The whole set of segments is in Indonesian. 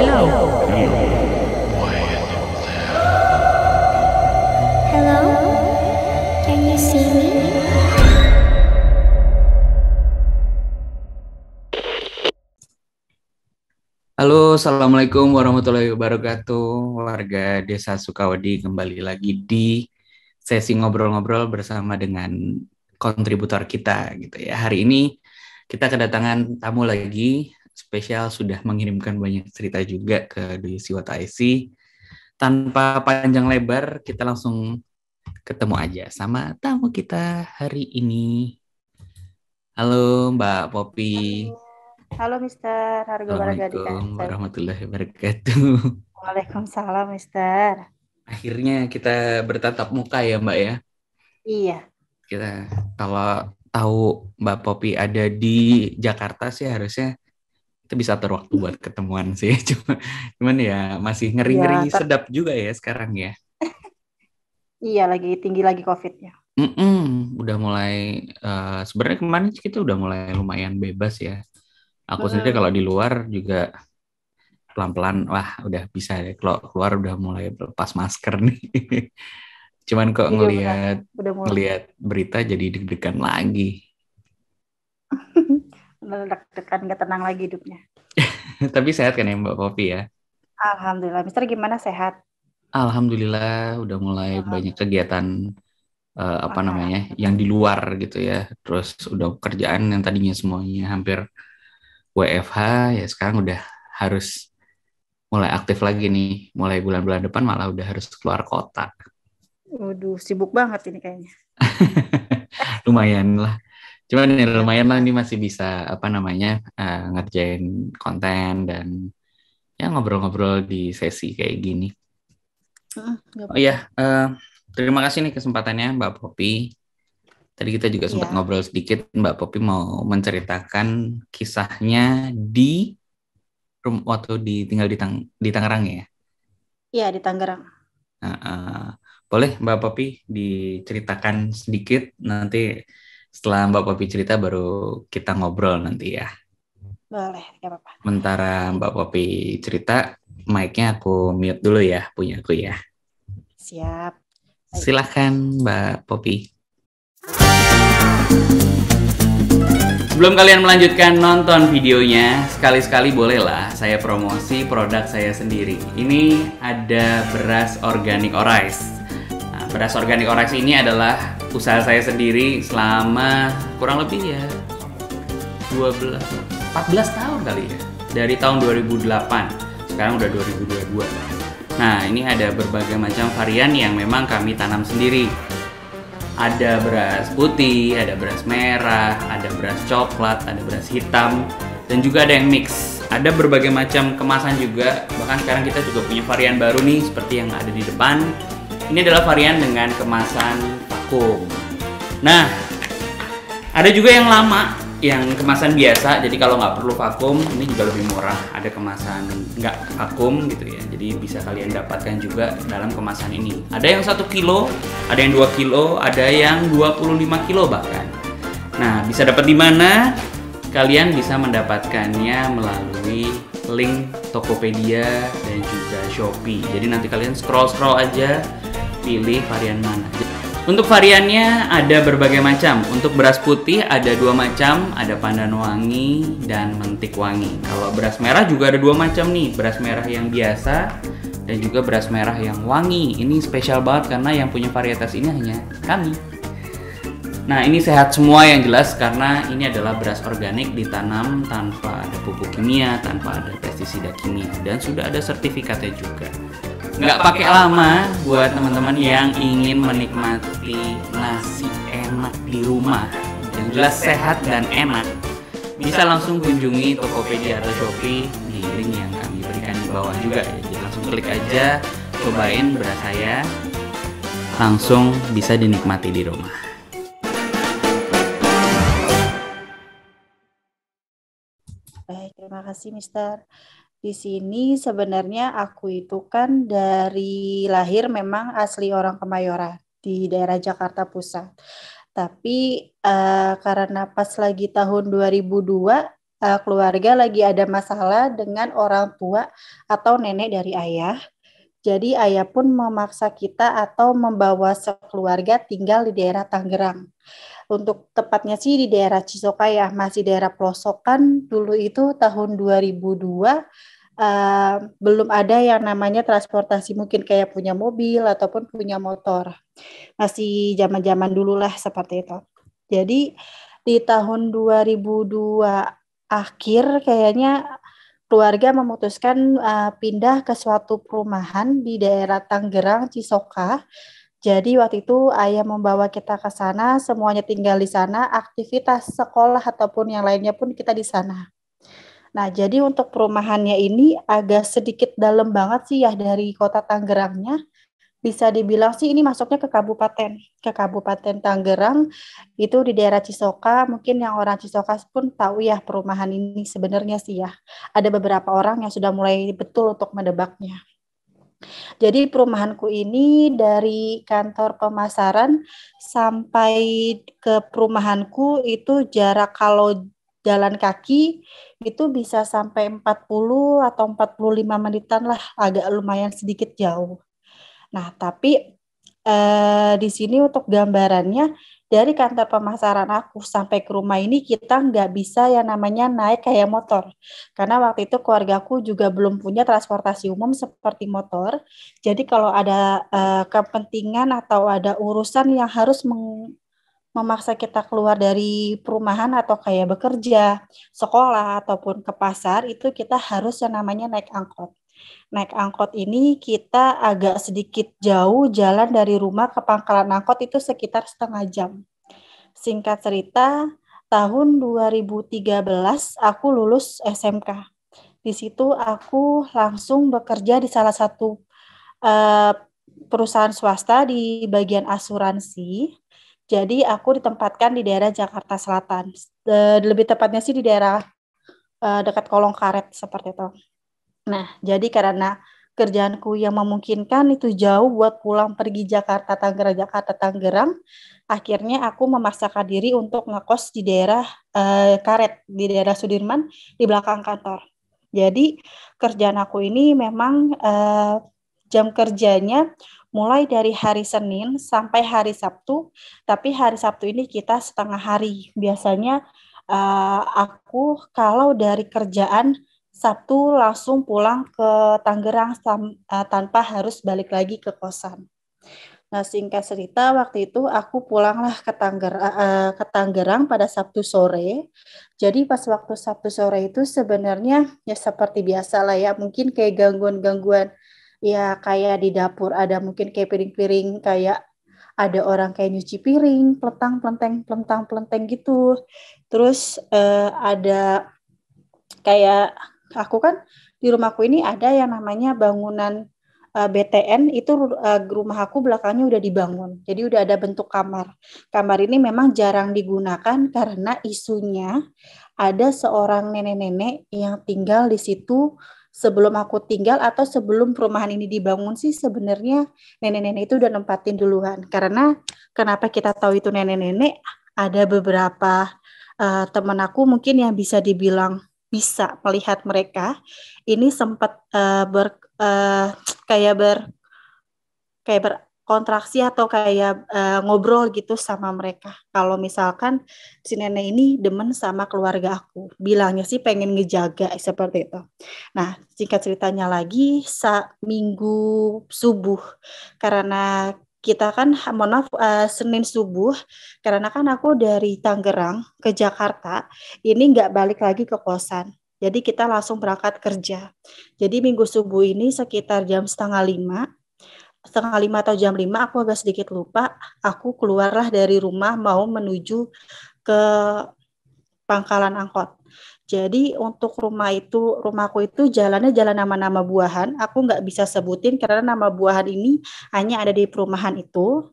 Hello, can you see me? Halo, Assalamualaikum warahmatullahi wabarakatuh. Warga Desa Sukawadi kembali lagi di sesi ngobrol-ngobrol bersama dengan kontributor kita gitu ya. Hari ini kita kedatangan tamu lagi spesial, sudah mengirimkan banyak cerita juga ke Duyusi What I See. Tanpa panjang lebar, kita langsung ketemu aja sama tamu kita hari ini. Halo Mbak Popi. Halo Mister Harga Baragadika. Assalamualaikum warahmatullahi wabarakatuh. Waalaikumsalam Mister. Akhirnya kita bertatap muka ya Mbak ya. Iya. Kita kalau tahu Mbak Popi ada di Jakarta sih harusnya kita bisa atur waktu buat ketemuan sih. Cuman ya masih ngeri-ngeri sedap juga ya sekarang ya. Iya, lagi tinggi lagi COVID-nya. Udah mulai sebenarnya kemarin kita udah mulai lumayan bebas ya. Aku sendiri kalau di luar juga pelan-pelan, wah udah bisa ya. Kalau keluar udah mulai lepas masker nih. Cuman kok ngelihat berita jadi deg-degan lagi. Deg-degan, nggak tenang lagi hidupnya. Tapi sehat kan ya Mbak Popi ya? Alhamdulillah. Mister gimana, sehat? Alhamdulillah udah mulai banyak kegiatan yang di luar gitu ya. Terus udah kerjaan yang tadinya semuanya hampir WFH ya sekarang udah harus mulai aktif lagi nih. Mulai bulan-bulan depan malah udah harus keluar kota. Waduh, sibuk banget ini kayaknya. Lumayan lah. Cuman ya lumayan lah, ini masih bisa ngerjain konten dan ya ngobrol-ngobrol di sesi kayak gini. Oh iya, terima kasih nih kesempatannya Mbak Popi. Tadi kita juga sempat ngobrol sedikit, Mbak Popi mau menceritakan kisahnya waktu tinggal di Tangerang ya? Iya, di Tangerang. Boleh Mbak Popi diceritakan sedikit, nanti setelah Mbak Popi cerita baru kita ngobrol nanti ya. Boleh, gak apa-apa. Sementara Mbak Popi cerita, mic-nya aku mute dulu ya, punya aku ya. Siap. Baik. Silahkan Mbak Popi. Sebelum kalian melanjutkan nonton videonya, sekali-sekali bolehlah saya promosi produk saya sendiri. Ini ada beras organik Orais. Nah, beras organik Orais ini adalah usaha saya sendiri selama kurang lebih ya 14 tahun kali ya. Dari tahun 2008, sekarang udah 2022. Nah, ini ada berbagai macam varian yang memang kami tanam sendiri. Ada beras putih, ada beras merah, ada beras coklat, ada beras hitam, dan juga ada yang mix. Ada berbagai macam kemasan juga, bahkan sekarang kita juga punya varian baru nih, seperti yang ada di depan. Ini adalah varian dengan kemasan vakum. Nah, ada juga yang lama, yang kemasan biasa, jadi kalau nggak perlu vakum, ini juga lebih murah. Ada kemasan nggak vakum gitu ya, jadi bisa kalian dapatkan juga dalam kemasan ini. Ada yang 1 kilo, ada yang 2 kilo, ada yang 25 kilo bahkan. Nah, bisa dapat di mana? Kalian bisa mendapatkannya melalui link Tokopedia dan juga Shopee. Jadi nanti kalian scroll aja, pilih varian mana. Untuk variannya ada berbagai macam. Untuk beras putih ada 2 macam, ada pandan wangi dan mentik wangi. Kalau beras merah juga ada 2 macam nih, beras merah yang biasa dan juga beras merah yang wangi. Ini spesial banget karena yang punya varietas ini hanya kami. Nah, ini sehat semua yang jelas karena ini adalah beras organik, ditanam tanpa ada pupuk kimia, tanpa ada pestisida kimia, dan sudah ada sertifikatnya juga. Nggak pakai lama buat teman-teman yang ingin menikmati nasi enak di rumah yang jelas sehat dan enak, bisa langsung kunjungi Tokopedia atau Shopee di link yang kami berikan di bawah juga ya. Jadi langsung klik aja, cobain beras saya, langsung bisa dinikmati di rumah. Baik, terima kasih Mister. Di sini sebenarnya aku itu kan dari lahir memang asli orang Kemayoran di daerah Jakarta Pusat. Tapi karena pas lagi tahun 2002 keluarga lagi ada masalah dengan orang tua atau nenek dari ayah. Jadi ayah pun memaksa kita atau membawa sekeluarga tinggal di daerah Tangerang. Untuk tepatnya sih di daerah Cisoka ya, masih daerah pelosokan. Dulu itu tahun 2002 belum ada yang namanya transportasi mungkin kayak punya mobil ataupun punya motor. Masih zaman-zaman dulu lah seperti itu. Jadi di tahun 2002 akhir kayaknya keluarga memutuskan pindah ke suatu perumahan di daerah Tangerang, Cisoka. Jadi waktu itu ayah membawa kita ke sana, semuanya tinggal di sana, aktivitas sekolah ataupun yang lainnya pun kita di sana. Nah, jadi untuk perumahannya ini agak sedikit dalam banget sih ya dari kota Tangerangnya. Bisa dibilang sih ini masuknya ke Kabupaten Tangerang, itu di daerah Cisoka. Mungkin yang orang Cisoka pun tahu ya perumahan ini sebenarnya sih ya. Ada beberapa orang yang sudah mulai betul untuk menebaknya. Jadi perumahanku ini dari kantor pemasaran sampai ke perumahanku itu jarak kalau jalan kaki itu bisa sampai 40 atau 45 menitan lah, agak lumayan sedikit jauh. Nah, tapi di sini untuk gambarannya dari kantor pemasaran aku sampai ke rumah ini kita nggak bisa yang namanya naik kayak motor. Karena waktu itu keluargaku juga belum punya transportasi umum seperti motor. Jadi kalau ada kepentingan atau ada urusan yang harus memaksa kita keluar dari perumahan atau kayak bekerja, sekolah, ataupun ke pasar, itu kita harus yang namanya naik angkot. Naik angkot ini kita agak sedikit jauh jalan dari rumah ke pangkalan angkot itu sekitar setengah jam. Singkat cerita, tahun 2013 aku lulus SMK. Di situ aku langsung bekerja di salah satu uh, perusahaan swasta di bagian asuransi. Jadi aku ditempatkan di daerah Jakarta Selatan. Lebih tepatnya sih di daerah dekat Kolong Karet seperti itu. Nah, jadi karena kerjaanku yang memungkinkan itu jauh buat pulang pergi Jakarta Tangerang, akhirnya aku memaksakan diri untuk ngekos di daerah Karet, di daerah Sudirman, di belakang kantor. Jadi kerjaan aku ini memang jam kerjanya mulai dari hari Senin sampai hari Sabtu, tapi hari Sabtu ini kita setengah hari. Biasanya aku kalau dari kerjaan Sabtu langsung pulang ke Tangerang tanpa harus balik lagi ke kosan. Nah, singkat cerita waktu itu aku pulanglah ke Tangerang pada Sabtu sore. Jadi pas waktu Sabtu sore itu sebenarnya ya seperti biasa lah ya, mungkin kayak gangguan-gangguan ya kayak di dapur ada mungkin kayak piring-piring kayak ada orang kayak nyuci piring, pelentang-pelenteng gitu. Terus ada kayak aku kan di rumahku ini ada yang namanya bangunan BTN itu rumah aku belakangnya udah dibangun. Jadi udah ada bentuk kamar. Kamar ini memang jarang digunakan karena isunya ada seorang nenek-nenek yang tinggal di situ sebelum aku tinggal atau sebelum perumahan ini dibangun sih sebenarnya nenek-nenek itu udah nempatin duluan. Karena kenapa kita tahu itu nenek-nenek? Ada beberapa teman aku mungkin yang bisa dibilang bisa melihat mereka ini sempat kayak berkontraksi atau kayak ngobrol gitu sama mereka. Kalau misalkan si nenek ini demen sama keluarga aku, bilangnya sih pengen ngejaga seperti itu. Nah, singkat ceritanya lagi, minggu subuh, karena kita kan, mohon maaf, Senin subuh, karena kan aku dari Tangerang ke Jakarta, ini nggak balik lagi ke kosan. Jadi kita langsung berangkat kerja. Jadi minggu subuh ini sekitar jam setengah lima atau jam 5, aku agak sedikit lupa, aku keluarlah dari rumah mau menuju ke pangkalan angkot. Jadi untuk rumahku itu jalannya jalan nama-nama buahan, aku nggak bisa sebutin karena nama buahan ini hanya ada di perumahan itu.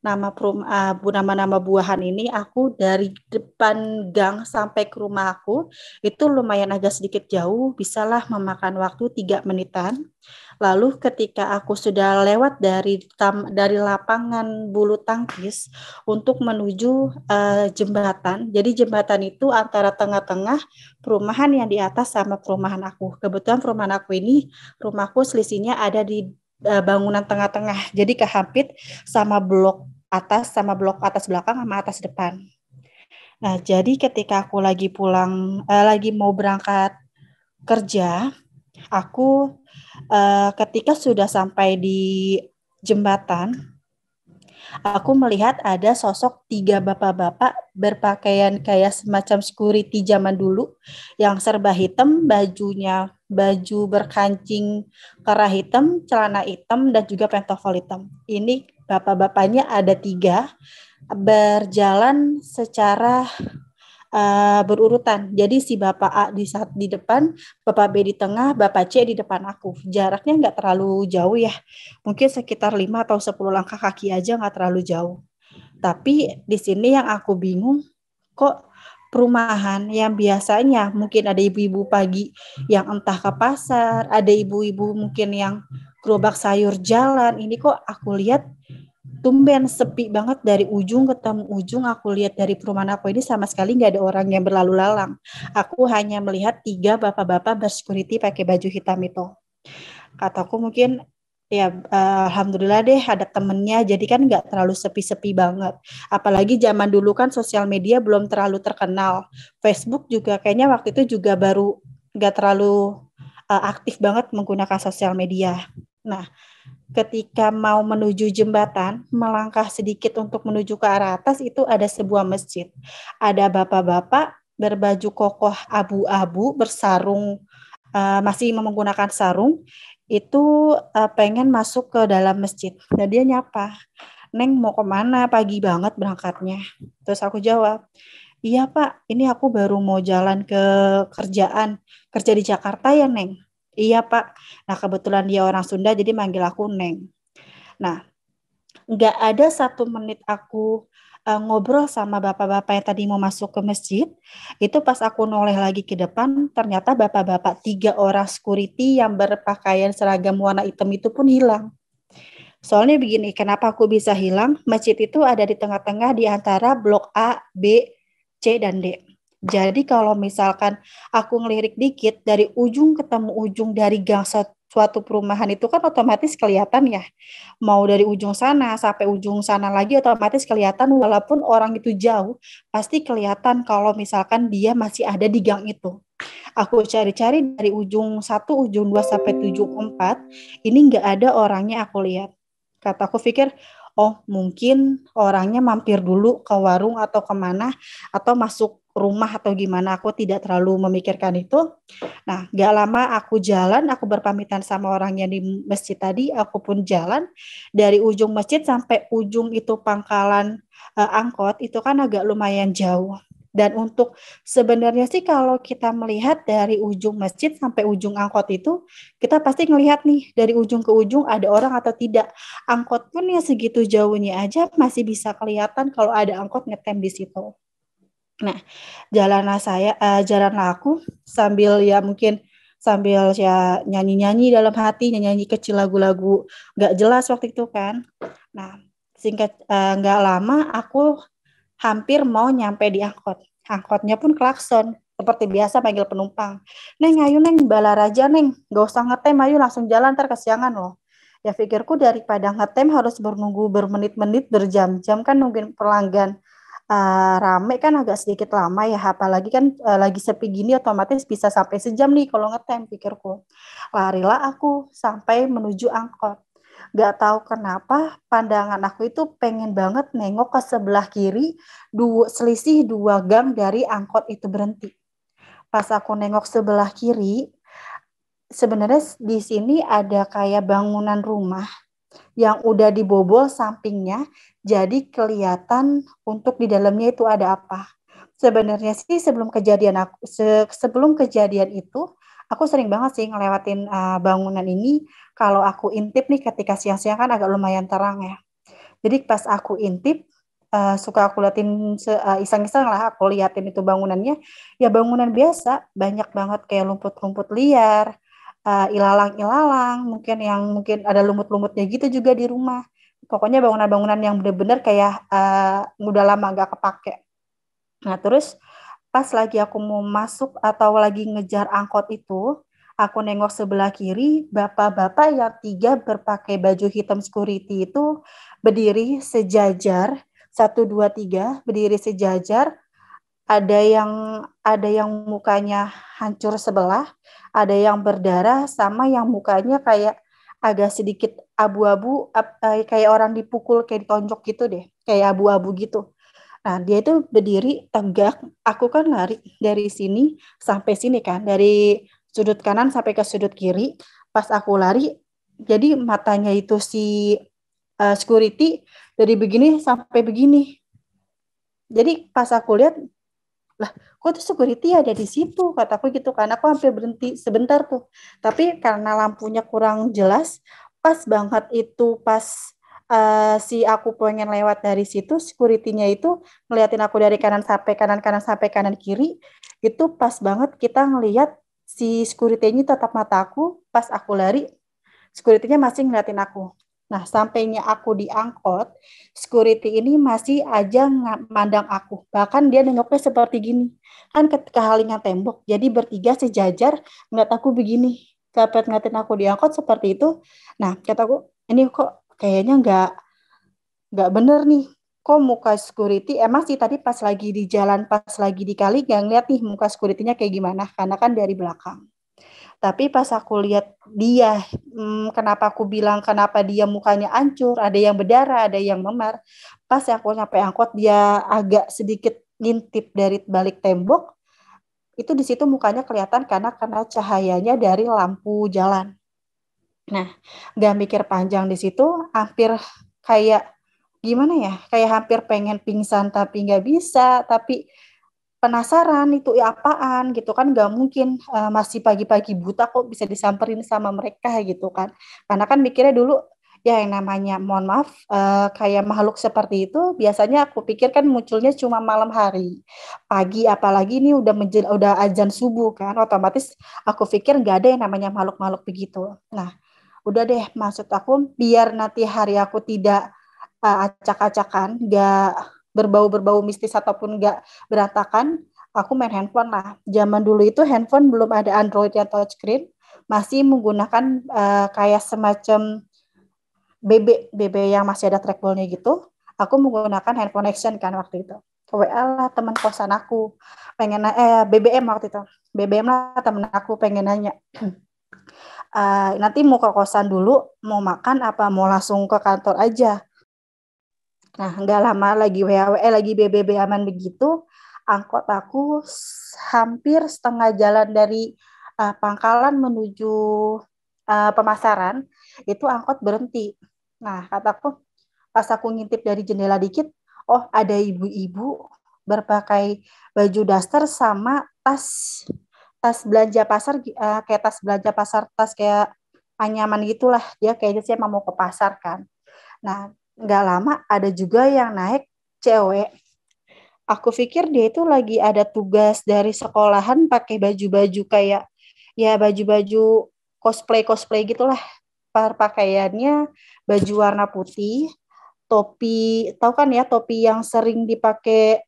nama-nama buahan ini aku dari depan gang sampai ke rumah aku itu lumayan agak sedikit jauh, bisalah memakan waktu 3 menitan. Lalu ketika aku sudah lewat dari lapangan bulu tangkis untuk menuju jembatan. Jadi jembatan itu antara tengah-tengah perumahan yang di atas sama perumahan aku. Kebetulan perumahan aku ini, rumahku selisihnya ada di bangunan tengah-tengah. Jadi kehampit sama blok atas belakang sama atas depan. Nah, jadi ketika aku lagi mau berangkat kerja, aku ketika sudah sampai di jembatan, aku melihat ada sosok 3 bapak-bapak berpakaian kayak semacam security zaman dulu yang serba hitam, baju berkancing kerah hitam, celana hitam, dan juga pantofel hitam. Ini bapak-bapaknya ada 3 berjalan secara berurutan. Jadi si Bapak A di depan, Bapak B di tengah, Bapak C di depan aku. Jaraknya nggak terlalu jauh ya. Mungkin sekitar 5 atau 10 langkah kaki aja nggak terlalu jauh. Tapi di sini yang aku bingung, kok perumahan yang biasanya mungkin ada ibu-ibu pagi yang entah ke pasar, ada ibu-ibu mungkin yang gerobak sayur jalan, ini kok aku lihat tumben sepi banget dari ujung ketemu ujung. Aku lihat dari perumahan aku ini sama sekali nggak ada orang yang berlalu lalang. Aku hanya melihat 3 bapak-bapak bersecurity pakai baju hitam itu. Kataku mungkin ya alhamdulillah deh ada temennya, jadi kan nggak terlalu sepi-sepi banget. Apalagi zaman dulu kan sosial media belum terlalu terkenal. Facebook juga kayaknya waktu itu juga baru nggak terlalu aktif banget menggunakan sosial media. Nah, ketika mau menuju jembatan, melangkah sedikit untuk menuju ke arah atas, itu ada sebuah masjid. Ada bapak-bapak berbaju kokoh abu-abu, bersarung, masih menggunakan sarung, itu pengen masuk ke dalam masjid. Dan dia nyapa, "Neng mau kemana? Pagi banget berangkatnya." Terus aku jawab, "Iya Pak, ini aku baru mau jalan ke kerja di Jakarta ya Neng." "Iya Pak." Nah kebetulan dia orang Sunda jadi manggil aku Neng. Nah nggak ada 1 menit aku ngobrol sama bapak-bapak yang tadi mau masuk ke masjid, itu pas aku noleh lagi ke depan, ternyata bapak-bapak 3 orang security yang berpakaian seragam warna hitam itu pun hilang. Soalnya begini, kenapa aku bisa hilang? Masjid itu ada di tengah-tengah di antara blok A, B, C, dan D. Jadi kalau misalkan aku ngelirik dikit, dari ujung ketemu ujung dari gang suatu perumahan itu kan otomatis kelihatan ya. Mau dari ujung sana sampai ujung sana lagi otomatis kelihatan, walaupun orang itu jauh, pasti kelihatan kalau misalkan dia masih ada di gang itu. Aku cari-cari dari ujung 1, ujung 2 sampai ujung 4, ini nggak ada orangnya aku lihat. Kataku pikir, oh mungkin orangnya mampir dulu ke warung atau kemana, atau masuk rumah atau gimana, aku tidak terlalu memikirkan itu. Nah, gak lama aku jalan, aku berpamitan sama orang yang di masjid tadi, aku pun jalan dari ujung masjid sampai ujung itu pangkalan angkot, itu kan agak lumayan jauh. Dan untuk sebenarnya sih kalau kita melihat dari ujung masjid sampai ujung angkot itu, kita pasti ngelihat nih dari ujung ke ujung ada orang atau tidak. Angkot pun ya segitu jauhnya aja masih bisa kelihatan kalau ada angkot ngetem di situ. Nah, jalanlah aku sambil ya mungkin sambil ya nyanyi-nyanyi dalam hati, nyanyi kecil lagu-lagu nggak jelas waktu itu kan. Nah, nggak lama aku hampir mau nyampe di angkot. Angkotnya pun klakson. Seperti biasa panggil penumpang. "Neng, ayo Neng, balar aja Neng. Gak usah ngetem, ayo langsung jalan, ntar kesiangan loh." Ya pikirku daripada ngetem harus menunggu bermenit-menit, berjam-jam kan nungguin pelanggan rame kan agak sedikit lama ya. Apalagi kan lagi sepi gini otomatis bisa sampai sejam nih kalau ngetem pikirku. Larilah aku sampai menuju angkot. Gak tahu kenapa pandangan aku itu pengen banget nengok ke sebelah kiri, selisih 2 gang dari angkot itu berhenti. Pas aku nengok sebelah kiri, sebenarnya di sini ada kayak bangunan rumah yang udah dibobol sampingnya, jadi kelihatan untuk di dalamnya itu ada apa. Sebenarnya sih sebelum kejadian itu, aku sering banget sih ngelewatin bangunan ini. Kalau aku intip nih ketika siang-siang kan agak lumayan terang ya. Jadi pas aku intip, suka aku liatin iseng-iseng lah, aku liatin itu bangunannya, ya bangunan biasa, banyak banget kayak rumput-rumput liar, ilalang-ilalang, mungkin ada lumut-lumutnya gitu juga di rumah. Pokoknya bangunan-bangunan yang bener-bener kayak udah lama gak kepake. Nah terus pas lagi aku mau masuk atau lagi ngejar angkot itu, aku nengok sebelah kiri, bapak-bapak yang 3 berpakai baju hitam security itu berdiri sejajar, 1, 2, 3 berdiri sejajar, ada yang mukanya hancur sebelah, ada yang berdarah, sama yang mukanya kayak agak sedikit abu-abu, kayak orang dipukul, kayak ditonjok gitu deh, kayak abu-abu gitu. Nah, dia itu berdiri tegak, aku kan lari dari sini sampai sini kan, dari sudut kanan sampai ke sudut kiri. Pas aku lari, jadi matanya itu si security dari begini sampai begini. Jadi pas aku lihat, lah kok tuh security ada di situ, kataku gitu kan. Aku hampir berhenti sebentar tuh. Tapi karena lampunya kurang jelas, pas banget itu pas si aku pengen lewat dari situ, security-nya itu ngeliatin aku dari kanan sampai kanan, kanan sampai kanan kiri, itu pas banget kita ngeliat si security-nya tatap mata aku, pas aku lari, security-nya masih ngeliatin aku. Nah, sampainya aku di angkot, security ini masih aja mandang aku. Bahkan dia nengoknya seperti gini. Kan ketika halingan tembok, jadi bertiga sejajar ngeliat aku begini. Dapat ngeliatin aku di angkot seperti itu. Nah, kataku, ini kok kayaknya nggak bener nih. Kok muka security, emang sih tadi pas lagi di jalan, pas lagi di kali, nggak ngeliat nih muka security-nya kayak gimana. Karena kan dari belakang. Tapi pas aku lihat dia, kenapa aku bilang kenapa dia mukanya hancur, ada yang berdarah, ada yang memar. Pas aku nyampe angkot, dia agak sedikit ngintip dari balik tembok, itu di situ mukanya kelihatan karena kena cahayanya dari lampu jalan. Nah, gak mikir panjang di situ, hampir kayak gimana ya, kayak hampir pengen pingsan tapi nggak bisa, tapi penasaran itu apaan gitu kan, nggak mungkin masih pagi-pagi buta kok bisa disamperin sama mereka gitu kan, karena kan mikirnya dulu ya yang namanya mohon maaf kayak makhluk seperti itu biasanya aku pikir kan munculnya cuma malam hari, pagi apalagi ini udah azan subuh kan, otomatis aku pikir nggak ada yang namanya makhluk-makhluk begitu. Nah udah deh, maksud aku biar nanti hari aku tidak acak-acakan, nggak berbau-berbau mistis ataupun nggak berantakan, aku main handphone lah. Zaman dulu itu handphone belum ada Android yang touchscreen, masih menggunakan kayak semacam BB yang masih ada trackballnya gitu. Aku menggunakan handphone action kan waktu itu. WA lah teman kosan aku, pengen BBM waktu itu. BBM lah temen aku pengen nanya, nanti mau ke kosan dulu, mau makan apa mau langsung ke kantor aja. Nah, nggak lama lagi lagi BBB aman begitu, angkot aku hampir setengah jalan dari Pangkalan menuju pemasaran, itu angkot berhenti. Nah, kataku, pas aku ngintip dari jendela dikit, oh ada ibu-ibu berpakai baju daster sama tas belanja pasar, kayak tas belanja pasar, tas kayak anyaman gitulah. Dia kayaknya sih emang mau ke pasar kan. Nah, nggak lama ada juga yang naik cewek. Aku pikir dia itu lagi ada tugas dari sekolahan pakai baju-baju kayak ya baju-baju cosplay gitulah. Pakaiannya baju warna putih, topi, tahu kan ya topi yang sering dipakai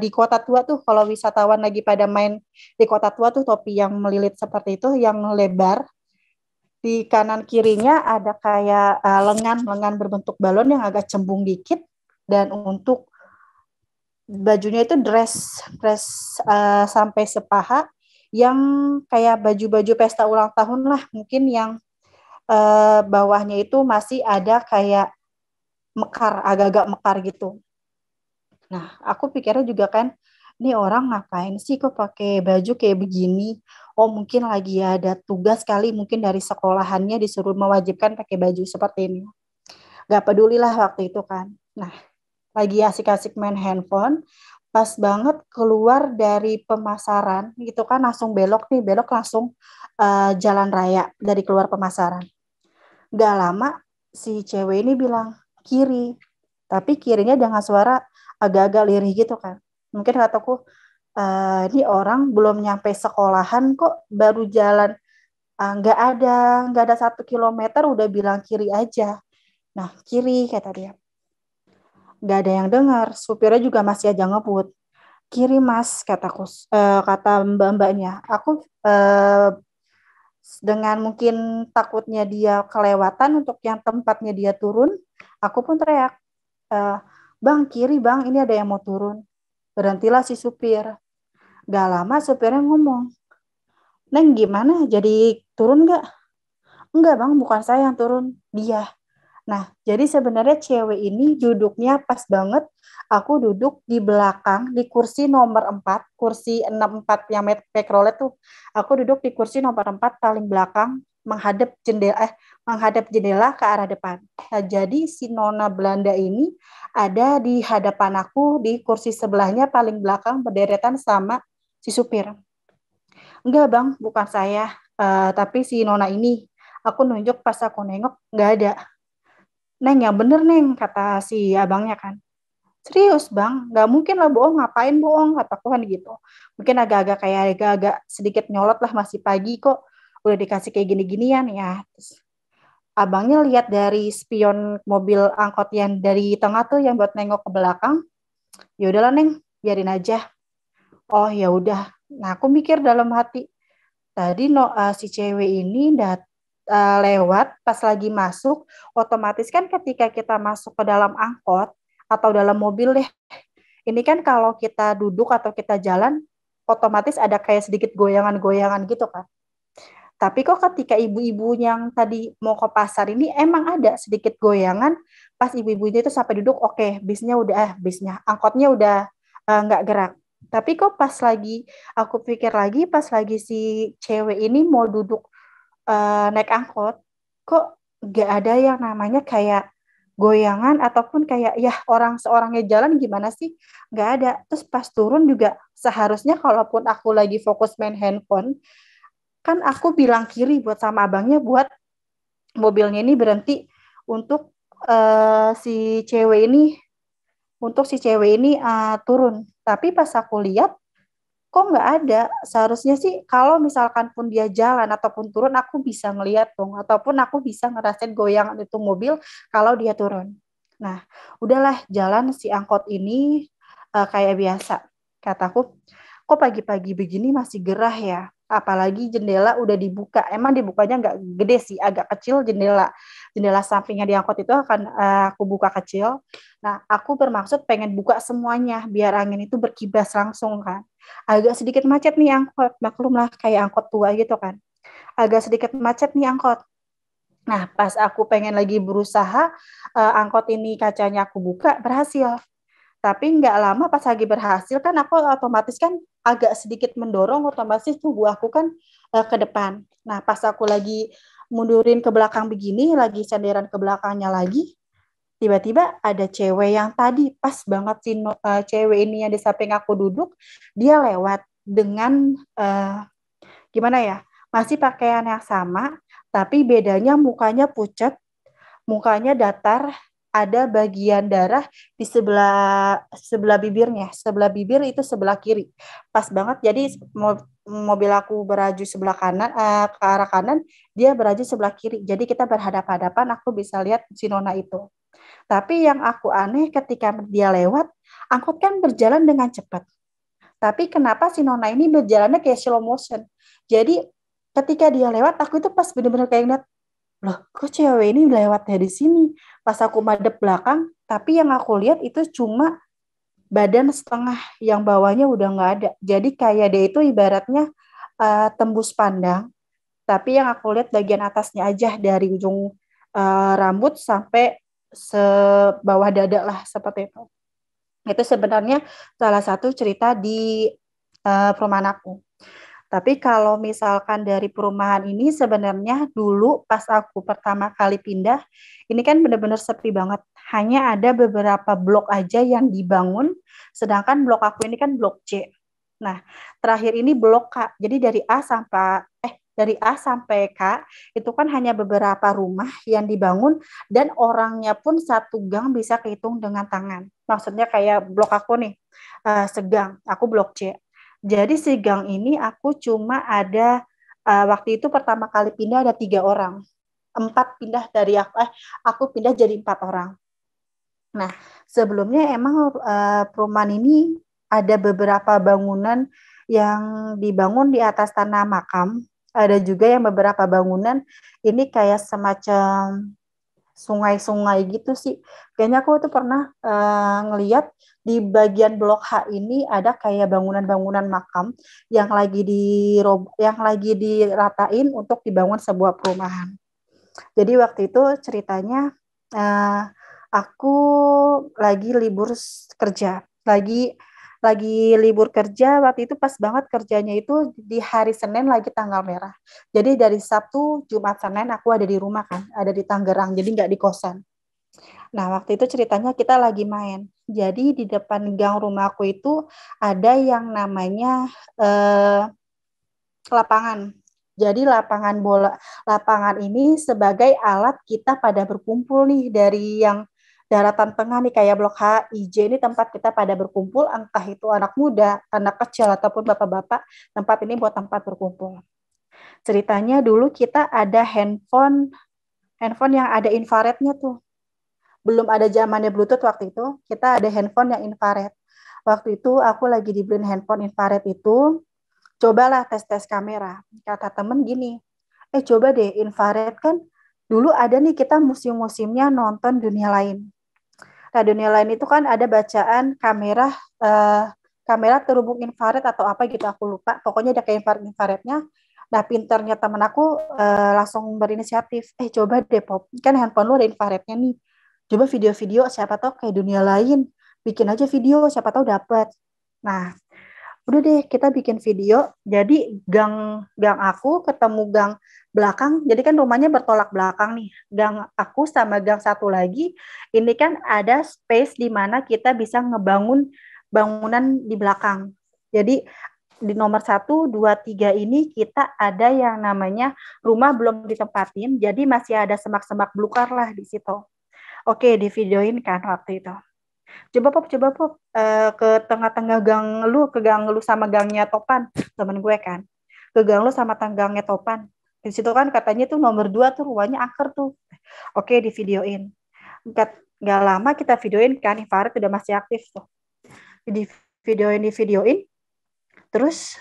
di Kota Tua tuh kalau wisatawan lagi pada main di Kota Tua tuh, topi yang melilit seperti itu yang lebar. Di kanan kirinya ada kayak lengan berbentuk balon yang agak cembung dikit, dan untuk bajunya itu dress sampai sepaha yang kayak baju-baju pesta ulang tahun lah, mungkin yang bawahnya itu masih ada kayak mekar, agak-agak mekar gitu. Nah, aku pikirnya juga kan, ini orang ngapain sih kok pakai baju kayak begini? Oh, mungkin lagi ada tugas kali, mungkin dari sekolahannya disuruh mewajibkan pakai baju seperti ini. Gak pedulilah waktu itu kan. Nah, lagi asik-asik main handphone, pas banget keluar dari pemasaran, gitu kan langsung belok langsung jalan raya dari keluar pemasaran. Gak lama, si cewek ini bilang, kiri. Tapi kirinya dengan suara agak-agak lirih gitu kan. Mungkin kataku, ini orang belum nyampe sekolahan kok baru jalan, nggak ada 1 kilometer udah bilang kiri aja. Nah, kiri kata dia. Nggak ada yang dengar, supirnya juga masih aja ngebut. Kiri mas, kataku, kata mbak-mbaknya. Aku dengan mungkin takutnya dia kelewatan untuk yang tempatnya dia turun, aku pun teriak, "Eh, bang, kiri bang, ini ada yang mau turun." Berhentilah si supir. Gak lama supirnya ngomong, "Neng gimana, jadi turun nggak?" "Enggak bang, bukan saya yang turun, dia." Nah, jadi sebenarnya cewek ini duduknya pas banget. Aku duduk di belakang, di kursi nomor 4, kursi 64 yang Petrolet tuh. Aku duduk di kursi nomor 4 paling belakang, menghadap jendela ke arah depan. Nah, jadi si Nona Belanda ini ada di hadapan aku, di kursi sebelahnya paling belakang berderetan sama si supir. "Enggak bang, bukan saya. Tapi si Nona ini." Aku nunjuk, pas aku nengok, nggak ada. "Neng, yang bener Neng," kata si abangnya kan. "Serius Bang, nggak mungkin lah bohong, ngapain bohong," kataku kan gitu. Mungkin agak-agak sedikit nyolot lah, masih pagi kok udah dikasih kayak gini-ginian ya. Terus abangnya lihat dari spion mobil angkot yang dari tengah tuh yang buat nengok ke belakang. "Ya udahlah Neng, biarin aja." Oh ya udah. Nah aku mikir dalam hati, tadi si cewek ini lewat pas lagi masuk, otomatis kan ketika kita masuk ke dalam angkot atau dalam mobil deh, ini kan kalau kita duduk atau kita jalan, otomatis ada kayak sedikit goyangan-goyangan gitu kan. Tapi kok ketika ibu-ibu yang tadi mau ke pasar ini emang ada sedikit goyangan, pas ibu-ibu itu sampai duduk, oke, angkotnya udah nggak gerak. Tapi kok pas lagi, aku pikir lagi, pas lagi si cewek ini mau duduk naik angkot, kok gak ada yang namanya kayak goyangan ataupun kayak ya orang seorangnya jalan gimana sih, gak ada. Terus pas turun juga seharusnya kalaupun aku lagi fokus main handphone, kan aku bilang kiri buat sama abangnya buat mobilnya ini berhenti untuk si cewek ini turun. Tapi pas aku lihat kok nggak ada. Seharusnya sih kalau misalkan pun dia jalan ataupun turun, aku bisa ngeliat dong, ataupun aku bisa ngerasain goyangan itu mobil kalau dia turun. Nah, udahlah, jalan si angkot ini kayak biasa. Kataku, kok pagi-pagi begini masih gerah ya? Apalagi jendela udah dibuka. Emang dibukanya nggak gede sih, agak kecil jendela. Jendela sampingnya di angkot itu akan aku buka kecil. Nah, aku bermaksud pengen buka semuanya biar angin itu berkibas langsung kan. Agak sedikit macet nih angkot, maklum lah kayak angkot tua gitu kan. Agak sedikit macet nih angkot. Nah, pas aku pengen lagi berusaha, angkot ini kacanya aku buka, berhasil. Tapi nggak lama pas lagi berhasil kan aku otomatis kan agak sedikit mendorong, otomatis tubuh aku kan ke depan. Nah, pas aku lagi mundurin ke belakang begini, lagi senderan ke belakangnya lagi, tiba-tiba ada cewek yang tadi pas banget si cewek ini yang di samping aku duduk, dia lewat dengan gimana ya, masih pakaian yang sama, tapi bedanya mukanya pucat, mukanya datar, ada bagian darah di sebelah sebelah bibirnya, sebelah bibir itu sebelah kiri, pas banget. Jadi mobil aku beraju sebelah kanan, ke arah kanan, dia beraju sebelah kiri. Jadi kita berhadapan-hadapan, aku bisa lihat si Nona itu. Tapi yang aku aneh ketika dia lewat, angkot kan berjalan dengan cepat. Tapi kenapa si Nona ini berjalannya kayak slow motion. Jadi ketika dia lewat, aku itu pas bener-bener kayak ngeliat, loh kok cewek ini lewat dari sini. Pas aku madep belakang, tapi yang aku lihat itu cuma badan setengah, yang bawahnya udah nggak ada. Jadi kayak dia itu ibaratnya tembus pandang, tapi yang aku lihat bagian atasnya aja, dari ujung rambut sampai sebawah dada lah, seperti itu. Itu sebenarnya salah satu cerita di perumahan aku. Tapi kalau misalkan dari perumahan ini sebenarnya dulu pas aku pertama kali pindah, ini kan benar-benar sepi banget. Hanya ada beberapa blok aja yang dibangun, sedangkan blok aku ini kan blok C. Nah, terakhir ini blok K. Jadi dari A sampai dari A sampai K itu kan hanya beberapa rumah yang dibangun dan orangnya pun satu gang bisa kehitung dengan tangan. Maksudnya kayak blok aku nih, segang, aku blok C. Jadi si gang ini aku cuma ada waktu itu pertama kali pindah ada 3 orang, 4 pindah dari aku pindah jadi 4 orang. Nah, sebelumnya emang perumahan ini ada beberapa bangunan yang dibangun di atas tanah makam. Ada juga yang beberapa bangunan ini kayak semacam sungai-sungai gitu sih. Kayaknya aku tuh pernah ngeliat di bagian blok H ini ada kayak bangunan-bangunan makam yang lagi diratain untuk dibangun sebuah perumahan. Jadi waktu itu ceritanya uh, aku lagi libur kerja, lagi libur kerja waktu itu pas banget kerjanya itu di hari Senin lagi tanggal merah. Jadi dari Sabtu, Jumat, Senin aku ada di rumah kan, ada di Tangerang, jadi nggak di kosan. Nah waktu itu ceritanya kita lagi main. Jadi di depan gang rumahku itu ada yang namanya lapangan. Jadi lapangan ini sebagai alat kita pada berkumpul nih dari yang daratan tengah nih kayak blok H, IJ ini tempat kita pada berkumpul, entah itu anak muda, anak kecil ataupun bapak-bapak, tempat ini buat tempat berkumpul. Ceritanya dulu kita ada handphone yang ada infrarednya tuh. Belum ada zamannya Bluetooth waktu itu, kita ada handphone yang infrared. Waktu itu aku lagi dibeliin handphone infrared itu, cobalah tes kamera. Kata temen gini, coba deh infrared kan dulu ada nih kita musim-musimnya nonton Dunia Lain. Nah Dunia Lain itu kan ada bacaan kamera terhubung infrared atau apa gitu aku lupa. Pokoknya ada kayak infrarednya. Nah pinternya temen aku langsung berinisiatif, coba deh Pop, kan handphone lu ada infrarednya nih. Coba video-video siapa tahu kayak Dunia Lain. Bikin aja video siapa tahu dapat. Nah udah deh kita bikin video, jadi gang aku ketemu gang belakang, jadi kan rumahnya bertolak belakang nih, gang aku sama gang satu lagi, ini kan ada space di mana kita bisa ngebangun bangunan di belakang. Jadi di nomor 1, 2, 3 ini kita ada yang namanya rumah belum ditempatin, jadi masih ada semak-semak belukar lah di situ. Oke, di videoin kan waktu itu. Coba Pop, ke tengah-tengah ke gang lu sama gangnya Topan, temen gue kan. Ke gang lu sama gangnya Topan. Di situ kan katanya tuh nomor 2 tuh rumahnya angker tuh. Oke, di videoin. Gak lama kita videoin kan, infrared udah masih aktif tuh. Di videoin. Terus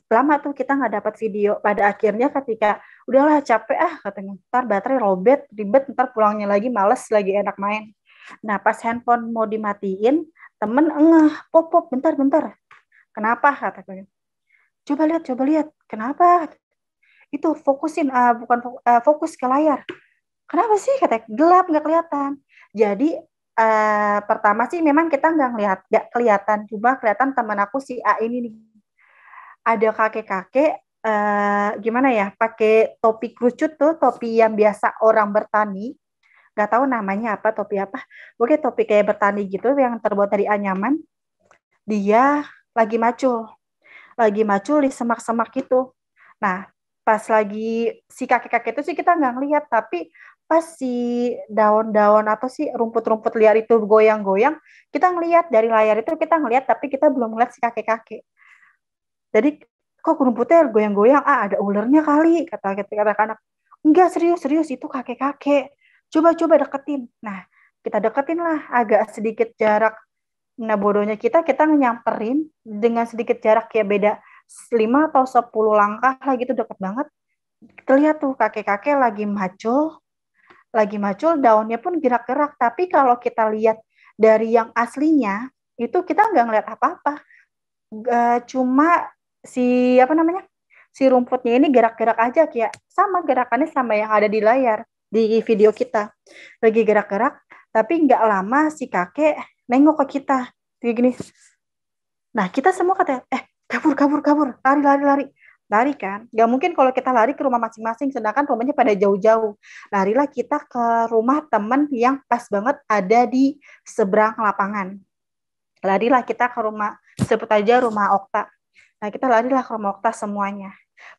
lama tuh kita nggak dapat video. Pada akhirnya ketika udahlah capek katanya, ntar baterai lowbat, ribet, ntar pulangnya lagi males, lagi enak main. Nah pas handphone mau dimatiin, temen Pop, bentar. Kenapa kataku? Coba lihat. Kenapa? Itu fokusin, fokus ke layar. Kenapa sih? Katanya gelap, nggak kelihatan. Jadi pertama sih memang kita nggak kelihatan. Cuma kelihatan teman aku si A ini nih. Ada kakek-kakek, gimana ya, pakai topi kerucut tuh, topi yang biasa orang bertani. Nggak tahu namanya apa, topi apa. Oke, topi kayak bertani gitu yang terbuat dari anyaman. Dia lagi macul di semak-semak gitu. Nah, pas lagi si kakek-kakek itu sih kita nggak ngelihat, tapi pas si daun-daun atau si rumput-rumput liar itu goyang-goyang, kita ngelihat dari layar itu kita ngelihat, tapi kita belum ngelihat si kakek-kakek. Jadi kok rumputnya goyang-goyang, ada ularnya kali, kata anak-anak. Enggak, serius itu kakek-kakek. Coba deketin. Nah, kita deketin lah agak sedikit jarak. Nah, bodohnya kita nyamperin dengan sedikit jarak kayak beda 5 atau 10 langkah lah gitu, deket banget. Kita lihat tuh kakek-kakek lagi macul, daunnya pun gerak-gerak. Tapi kalau kita lihat dari yang aslinya, itu kita nggak ngeliat apa-apa. Cuma si rumputnya ini gerak-gerak aja, kayak sama gerakannya sama yang ada di layar di video kita, lagi gerak-gerak, tapi nggak lama si kakek nengok ke kita kayak gini. Nah kita semua kata kabur, lari kan, nggak mungkin kalau kita lari ke rumah masing-masing sedangkan rumahnya pada jauh-jauh. Larilah kita ke rumah teman yang pas banget ada di seberang lapangan. Larilah kita ke rumah, sebut aja rumah Okta. Nah kita larilah ke rumah Okta semuanya.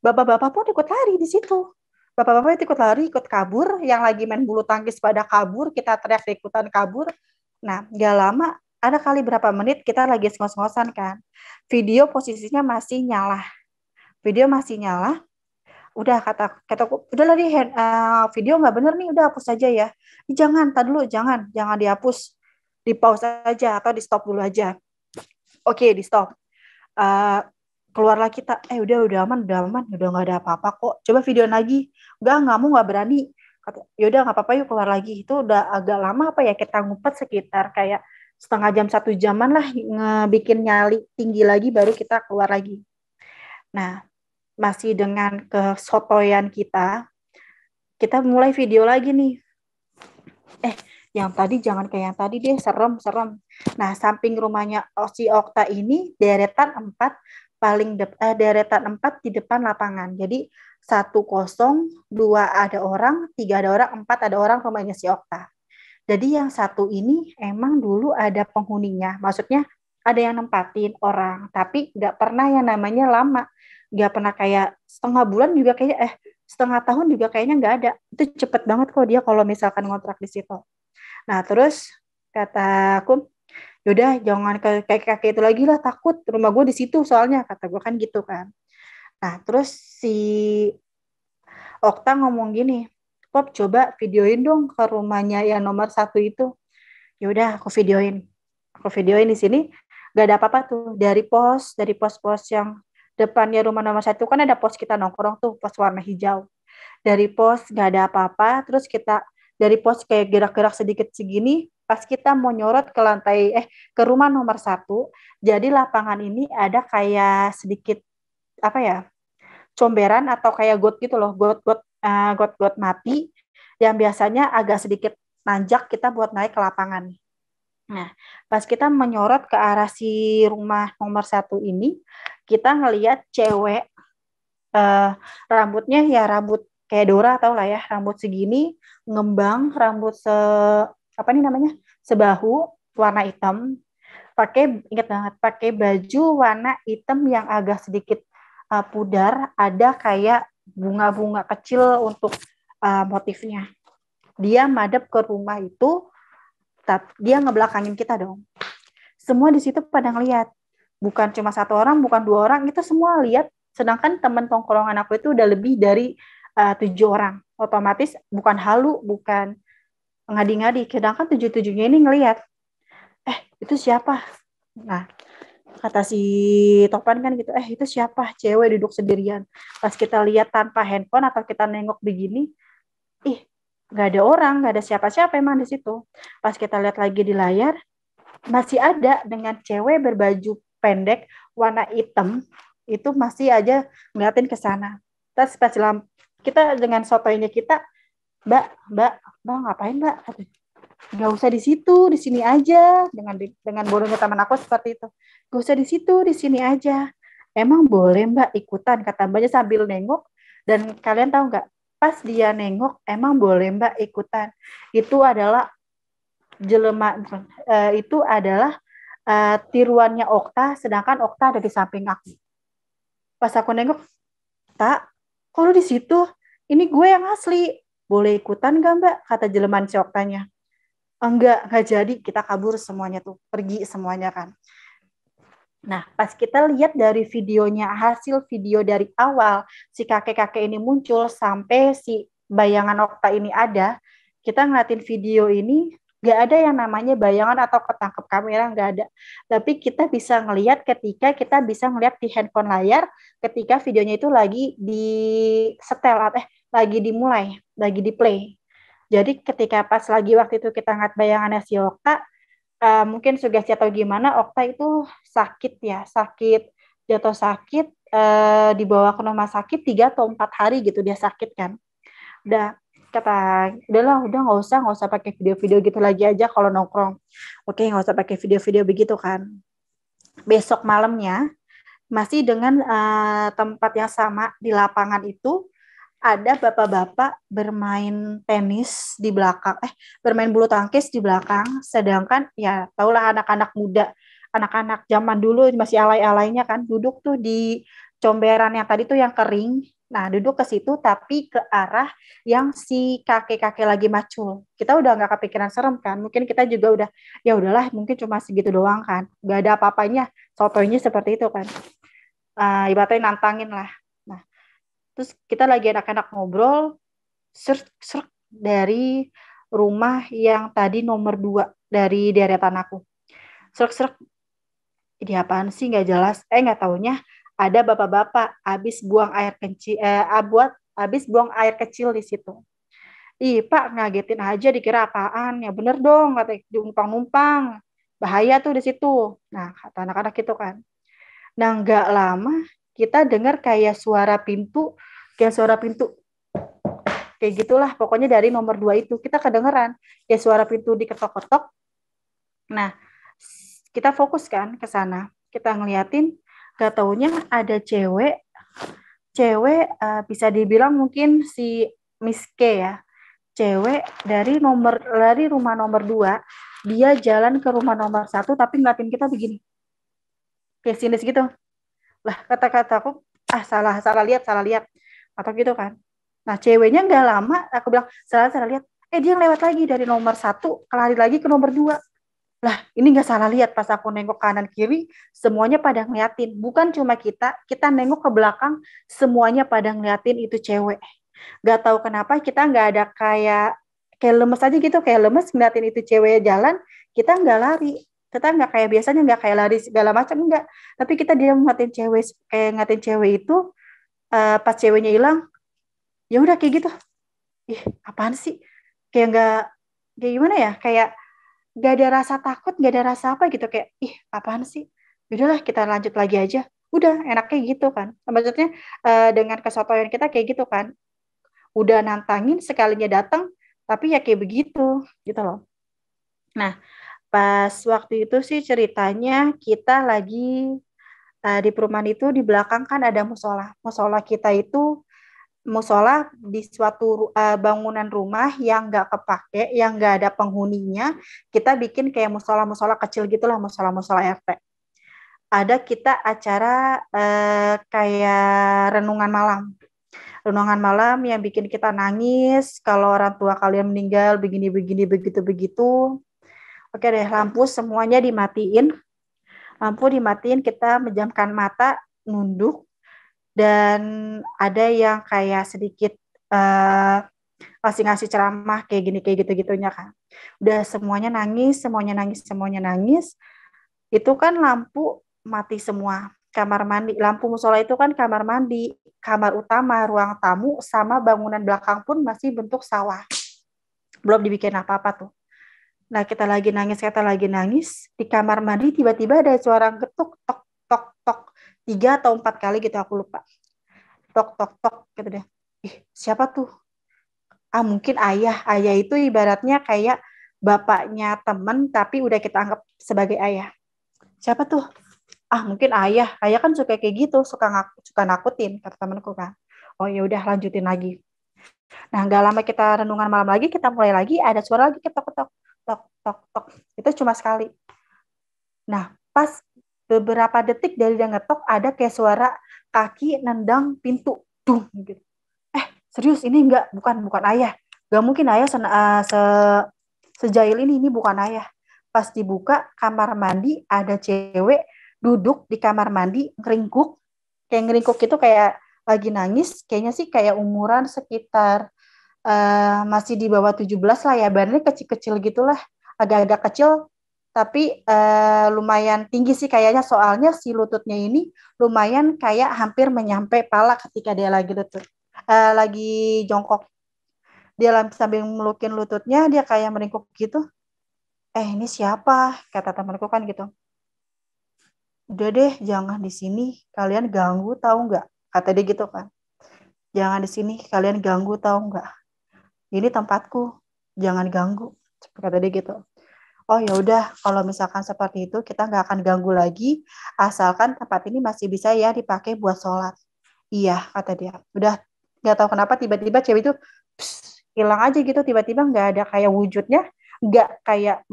Bapak-bapak pun ikut lari di situ. Bapak-bapak itu ikut lari, ikut kabur. Yang lagi main bulu tangkis pada kabur, kita teriak ikutan kabur. Nah, gak lama, ada kali berapa menit kita lagi ngos-ngosan kan. Video posisinya masih nyala. Video masih nyala. Udah kataku, udah lah video nggak bener nih, udah hapus aja ya. Jangan, tadi dulu, jangan dihapus, di pause aja atau di stop dulu aja. Oke, di stop. Uh, Keluarlah kita, udah aman, udah nggak ada apa-apa kok. Coba video lagi, nggak mau, nggak berani. Kata, yaudah nggak apa-apa, yuk keluar lagi. Itu udah agak lama apa ya, kita ngumpet sekitar kayak setengah jam 1 jaman lah, ngebikin nyali tinggi lagi, baru kita keluar lagi. Nah, masih dengan kesotoyan kita mulai video lagi nih. Yang tadi jangan kayak yang tadi deh, serem. Nah, samping rumahnya si Okta ini deretan 4 deretan 4 di depan lapangan. Jadi 1 kosong, 2 ada orang, 3 ada orang, 4 ada orang rumahnya si Okta. Jadi yang satu ini emang dulu ada penghuninya. Maksudnya ada yang nempatin orang, tapi nggak pernah yang namanya lama. Nggak pernah kayak setengah bulan juga kayaknya, setengah tahun juga kayaknya nggak ada. Itu cepet banget kok dia kalau misalkan ngontrak di situ. Nah, terus kata aku, yaudah jangan kayak kakek itu lagi lah, takut rumah gue di situ soalnya, kata gue kan gitu kan. Nah, terus si Okta ngomong gini, Pop coba videoin dong ke rumahnya yang nomor 1 itu. Yaudah aku videoin di sini, gak ada apa-apa tuh, dari pos yang depannya rumah nomor 1 kan ada pos kita nongkrong tuh, pos warna hijau. Dari pos gak ada apa-apa, terus kita dari pos kayak gerak-gerak sedikit segini, pas kita mau nyorot ke ke rumah nomor 1, jadi lapangan ini ada kayak sedikit apa ya, comberan atau kayak got gitu loh, got mati yang biasanya agak sedikit nanjak kita buat naik ke lapangan. Nah, pas kita menyorot ke arah si rumah nomor 1 ini, kita ngelihat cewek rambutnya ya rambut kayak Dora, tau lah ya, rambut segini, ngembang, rambut apa nih namanya, sebahu, warna hitam, ingat banget, pakai baju warna hitam yang agak sedikit pudar, ada kayak bunga-bunga kecil untuk motifnya. Dia madep ke rumah itu, dia ngebelakangin kita dong. Semua di situ pada ngeliat, bukan cuma 1 orang, bukan 2 orang, itu semua lihat. Sedangkan teman tongkrongan aku itu udah lebih dari 7 orang. Otomatis bukan halu, bukan ngadi-ngadi. Sedangkan 7-7-nya ini ngelihat. Itu siapa? Nah, kata si Topan kan gitu, itu siapa? Cewek duduk sendirian. Pas kita lihat tanpa handphone atau kita nengok begini, nggak ada orang, nggak ada siapa-siapa emang di situ. Pas kita lihat lagi di layar, masih ada dengan cewek berbaju pendek warna hitam, itu masih aja ngeliatin ke sana. Terus pas kita dengan sotoinya kita, Mbak ngapain Mbak? Nggak usah di situ, di sini aja. Dengan bodohnya teman aku seperti itu. Nggak usah di situ, di sini aja. Emang boleh Mbak ikutan, kata Mbaknya sambil nengok. Dan kalian tahu nggak? Pas dia nengok, emang boleh Mbak ikutan. Itu adalah tiruannya Okta, sedangkan Okta ada di samping aku. Pas aku nengok, Tak, kok lu di situ? Ini gue yang asli. Boleh ikutan gak Mbak? Kata jeleman si Oktanya. Enggak jadi, kita kabur semuanya tuh, pergi semuanya kan. Nah, pas kita lihat dari videonya, hasil video dari awal si kakek-kakek ini muncul sampai si bayangan Okta ini ada, kita ngeliatin video ini, nggak ada yang namanya bayangan atau ketangkep kamera, nggak ada. Tapi kita bisa ngelihat ketika kita bisa ngelihat di handphone layar, ketika videonya itu lagi di setel, lagi dimulai, lagi di play. Jadi ketika pas lagi waktu itu kita ngeliat bayangannya si Okta, mungkin sugesti atau gimana, Okta itu jatuh sakit, dibawa ke rumah sakit 3 atau 4 hari gitu dia sakit kan. Udahlah nggak usah pakai video-video gitu lagi aja kalau nongkrong. Oke, nggak usah pakai video-video begitu kan. Besok malamnya masih dengan tempat yang sama di lapangan itu, ada bapak-bapak bermain tenis di belakang, bermain bulu tangkis di belakang, sedangkan ya taulah anak-anak muda, anak-anak zaman dulu masih alay-alaynya kan, duduk tuh di comberan yang tadi tuh yang kering. Nah, duduk ke situ tapi ke arah yang si kakek-kakek lagi macul. Kita udah nggak kepikiran serem kan. Mungkin kita juga udah, ya udahlah mungkin cuma segitu doang kan. Nggak ada apa-apanya. Sotonya seperti itu kan. Ibaratnya nantangin lah. Nah, terus kita lagi enak-enak ngobrol, serk dari rumah yang tadi nomor 2 dari deretan aku. Serk, ini apaan sih nggak jelas. Nggak taunya ada bapak-bapak habis buang air kecil di situ. Ih Pak, ngagetin aja dikira apaan. Ya bener dong, kata numpang-numpang. Bahaya tuh di situ. Nah, kata anak-anak gitu kan. Nah, nggak lama kita dengar kayak suara pintu kayak gitulah. Pokoknya dari nomor 2 itu kita kedengeran kayak suara pintu diketok-ketok. Nah, kita fokus kan ke sana. Kita ngeliatin, gak taunya ada cewek bisa dibilang mungkin si Miss K ya. Cewek dari rumah nomor 2, dia jalan ke rumah nomor 1 tapi ngeliatin kita begini. Kayak sinis gitu. Lah, kata-kata aku, salah lihat. Atau gitu kan. Nah, ceweknya nggak lama, aku bilang, salah lihat. Dia lewat lagi dari nomor 1, lari lagi ke nomor 2. Lah, ini nggak salah lihat. Pas aku nengok kanan kiri, semuanya pada ngeliatin. Bukan cuma kita nengok ke belakang, semuanya pada ngeliatin itu cewek. Nggak tahu kenapa kita nggak ada kayak lemes aja gitu, kayak lemes ngeliatin itu cewek jalan, kita nggak lari. Kita nggak kayak biasanya, nggak kayak lari segala macam, enggak. Tapi kita diam ngeliatin cewek itu, pas ceweknya hilang, ya udah kayak gitu. Ih, apaan sih? Kayak gimana ya? Kayak gak ada rasa takut, gak ada rasa apa gitu, kayak ih apaan sih, udahlah kita lanjut lagi aja, udah enaknya gitu kan. Maksudnya dengan kesotoyan kita kayak gitu kan, udah nantangin sekalinya datang tapi ya kayak begitu gitu loh. Nah, pas waktu itu sih ceritanya kita lagi di perumahan itu, di belakang kan ada musola kita itu musola di suatu bangunan rumah yang nggak kepake, yang nggak ada penghuninya. Kita bikin kayak musola kecil gitulah, musola RT. Ada kita acara kayak renungan malam yang bikin kita nangis kalau orang tua kalian meninggal begini begitu. Oke deh, lampu dimatiin, kita menjamkan mata, nunduk, dan ada yang kayak sedikit ngasih ceramah kayak gini kayak gitu-gitunya kan. Udah semuanya nangis. Itu kan lampu mati semua. Kamar mandi, lampu musola itu kan kamar mandi, kamar utama, ruang tamu, sama bangunan belakang pun masih bentuk sawah. Belum dibikin apa-apa tuh. Nah, kita lagi nangis, di kamar mandi tiba-tiba ada suara getuk, tok, tok, tok, 3 atau 4 kali gitu, aku lupa. Tok, tok, tok, gitu deh. Siapa tuh? Mungkin ayah itu ibaratnya kayak bapaknya temen, tapi udah kita anggap sebagai ayah. Siapa tuh? Mungkin ayah kan suka kayak gitu, suka nakutin, kata temanku kan. Oh ya udah, lanjutin lagi. Nah, nggak lama kita renungan malam lagi, kita mulai lagi, ada suara lagi ketok-ketok, tok, tok, tok. Itu cuma sekali. Nah, pas beberapa detik dari dia ngetok, ada kayak suara kaki nendang pintu, dung gitu. Serius, ini bukan ayah. Gak mungkin ayah sejail ini bukan ayah. Pas dibuka kamar mandi, ada cewek duduk di kamar mandi, ngeringkuk. Kayak ngeringkuk itu kayak lagi nangis. Kayaknya sih kayak umuran sekitar masih di bawah 17 lah ya. Badannya kecil-kecil gitulah. Agak-agak kecil, tapi lumayan tinggi sih kayaknya. Soalnya si lututnya ini lumayan kayak hampir menyampai pala ketika dia lagi lagi jongkok. Dia sambil melukin lututnya, dia kayak meringkuk gitu. Ini siapa? Kata temanku kan gitu. Udah deh, jangan di sini, kalian ganggu tahu nggak? Kata dia gitu kan. Jangan di sini, kalian ganggu tahu nggak? Ini tempatku, jangan ganggu. Kata dia gitu. Oh ya udah, kalau misalkan seperti itu kita nggak akan ganggu lagi, asalkan tempat ini masih bisa ya dipakai buat sholat. Iya, kata dia. Udah, nggak tahu kenapa tiba-tiba cewek itu hilang aja gitu, tiba-tiba nggak ada kayak wujudnya, nggak kayak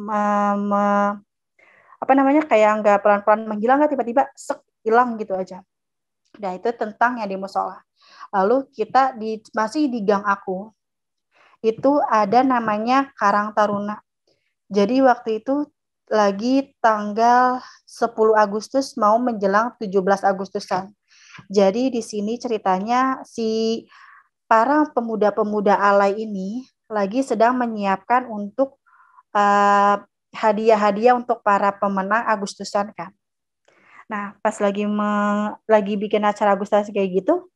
kayak nggak pelan-pelan menghilang, nggak tiba-tiba hilang gitu aja. Nah, itu tentang yang di musola. Lalu kita masih di gang aku. Itu ada namanya Karang Taruna. Jadi waktu itu lagi tanggal 10 Agustus mau menjelang 17 Agustusan. Jadi di sini ceritanya si para pemuda-pemuda alay ini lagi sedang menyiapkan untuk hadiah-hadiah untuk para pemenang Agustusan kan. Nah, pas lagi bikin acara Agustusan kayak gitu,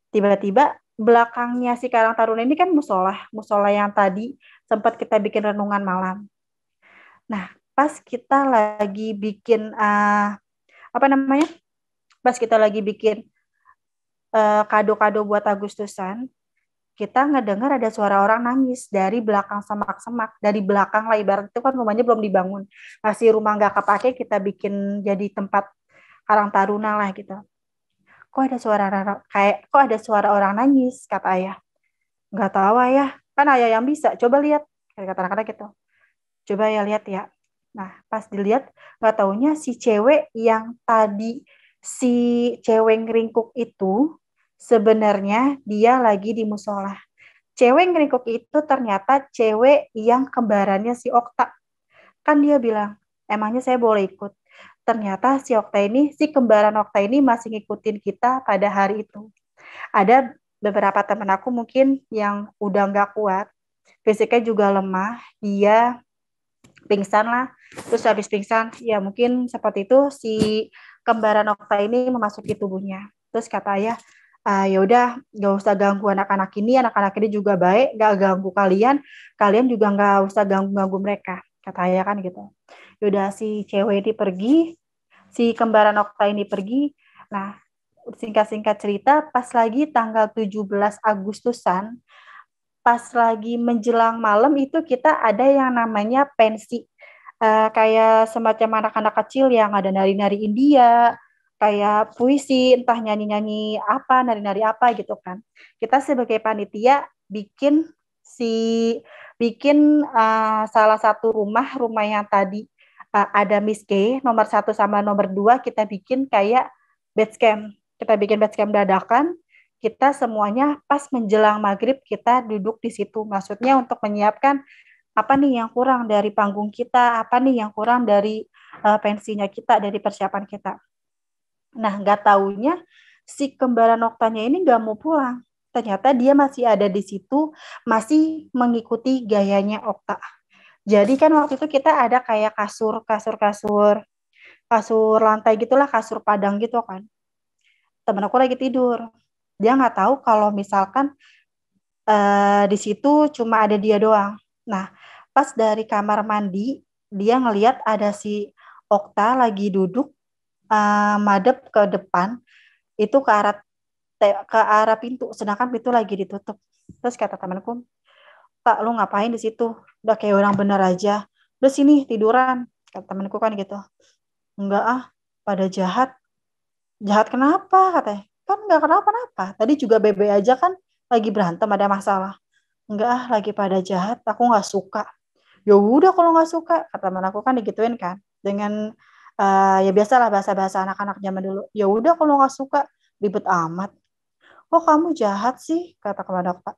tiba-tiba belakangnya si Karang Taruna ini kan musola yang tadi sempat kita bikin renungan malam. Nah, pas kita lagi bikin apa namanya? Pas kita lagi bikin kado-kado buat Agustusan, kita ngedengar ada suara orang nangis dari belakang semak-semak, dari belakang lah, ibarat itu kan rumahnya belum dibangun, masih rumah nggak kepake, kita bikin jadi tempat Karang Taruna lah gitu. Kok ada suara orang nangis, kata ayah. Nggak tahu ayah, kan ayah yang bisa, coba lihat, kata anak-anak gitu. Coba ya lihat ya. Nah, pas dilihat, nggak taunya si cewek yang tadi si cewek ngeringkuk itu sebenarnya dia lagi di musola. Cewek ngeringkuk itu ternyata cewek yang kembarannya si Okta. Kan dia bilang, emangnya saya boleh ikut. Ternyata si kembaran Okta ini masih ngikutin kita pada hari itu. Ada beberapa teman aku mungkin yang udah nggak kuat, fisiknya juga lemah, dia pingsan lah. Terus habis pingsan, ya mungkin seperti itu si kembaran Okta ini memasuki tubuhnya. Terus kata ayah, ya udah nggak usah ganggu anak-anak ini juga baik, nggak ganggu kalian juga nggak usah ganggu mereka, kata ayah kan gitu. Ya udah si cewek ini pergi, si kembaran Okta ini pergi. Nah, singkat-singkat cerita, pas lagi tanggal 17 Agustusan, pas lagi menjelang malam itu kita ada yang namanya pensi. Kayak semacam anak-anak kecil yang ada nari-nari India, kayak puisi, entah nyanyi-nyanyi apa, nari-nari apa gitu kan. Kita sebagai panitia bikin salah satu rumah yang tadi ada Miss K, nomor 1 sama nomor 2, kita bikin kayak batch camp. Kita bikin batch camp dadakan, kita semuanya pas menjelang maghrib kita duduk di situ. Maksudnya untuk menyiapkan apa nih yang kurang dari panggung kita, apa nih yang kurang dari pensinya kita, dari persiapan kita. Nah, nggak taunya si kembaran Oktanya ini nggak mau pulang. Ternyata dia masih ada di situ, masih mengikuti gayanya Okta. Jadi kan waktu itu kita ada kayak kasur lantai gitulah, kasur padang gitu kan. Temen aku lagi tidur. Dia nggak tahu kalau misalkan di situ cuma ada dia doang. Nah, pas dari kamar mandi, dia ngelihat ada si Okta lagi duduk madep ke depan, itu ke arah pintu, sedangkan pintu lagi ditutup. Terus kata temanku, "Tak, lu ngapain di situ? Udah kayak orang bener aja. Udah sini tiduran," kata temanku kan gitu. "Enggak ah, pada jahat." "Jahat kenapa?" katanya. "Kan enggak kenapa-napa. Tadi juga bebe aja kan lagi berantem, ada masalah." "Enggak ah, lagi pada jahat, aku nggak suka." "Ya udah kalau nggak suka," kata teman aku kan digituin kan. Dengan ya biasalah bahasa-bahasa anak-anak zaman dulu. "Ya udah kalau nggak suka, ribet amat." "Kok kamu jahat sih?" kata teman aku.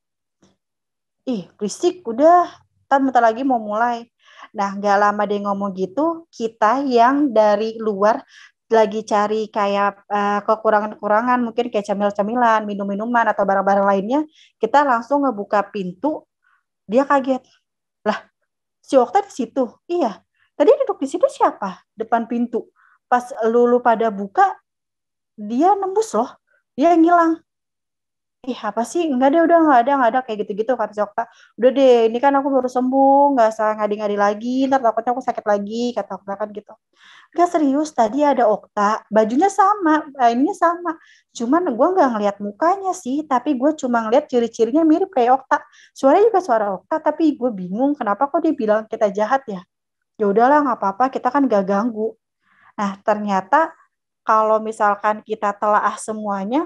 "Ih, berisik, udah. Bentar lagi mau mulai." Nah, nggak lama dia ngomong gitu, kita yang dari luar lagi cari kayak kekurangan-kekurangan, mungkin kayak camilan-camilan, minum-minuman, atau barang-barang lainnya, kita langsung ngebuka pintu, dia kaget. "Lah, si Okta di situ?" "Iya." "Tadi duduk di situ siapa?" "Depan pintu. Pas lu pada buka, dia nembus loh. Dia ngilang." "Ih, apa sih? Enggak deh, udah nggak ada kayak gitu-gitu," kata si Okta. "Udah deh, ini kan aku baru sembuh, nggak usah ngadi-ngadi lagi, ntar takutnya aku sakit lagi," kata Okta kan gitu. "Nggak, serius, tadi ada Okta, bajunya sama, ininya sama. Cuman gue nggak ngeliat mukanya sih, tapi gue cuma ngeliat ciri-cirinya mirip kayak Okta. Suaranya juga suara Okta, tapi gue bingung kenapa kok dia bilang kita jahat ya. Ya udahlah, nggak apa-apa, kita kan nggak ganggu." Nah, ternyata kalau misalkan kita telaah semuanya,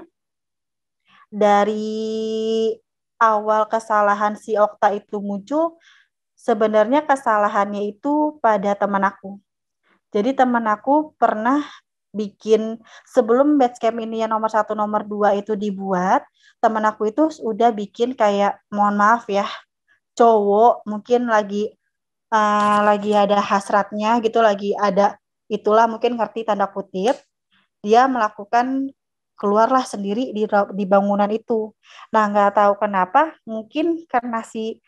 dari awal kesalahan si Okta itu muncul, sebenarnya kesalahannya itu pada teman aku. Jadi teman aku pernah bikin sebelum Basecamp ini yang nomor 1, nomor 2 itu dibuat, temen aku itu udah bikin kayak, mohon maaf ya, cowok mungkin lagi ada hasratnya gitu, lagi ada itulah mungkin ngerti tanda kutip, dia melakukan keluarlah sendiri di bangunan itu. Nah, nggak tahu kenapa, mungkin karena si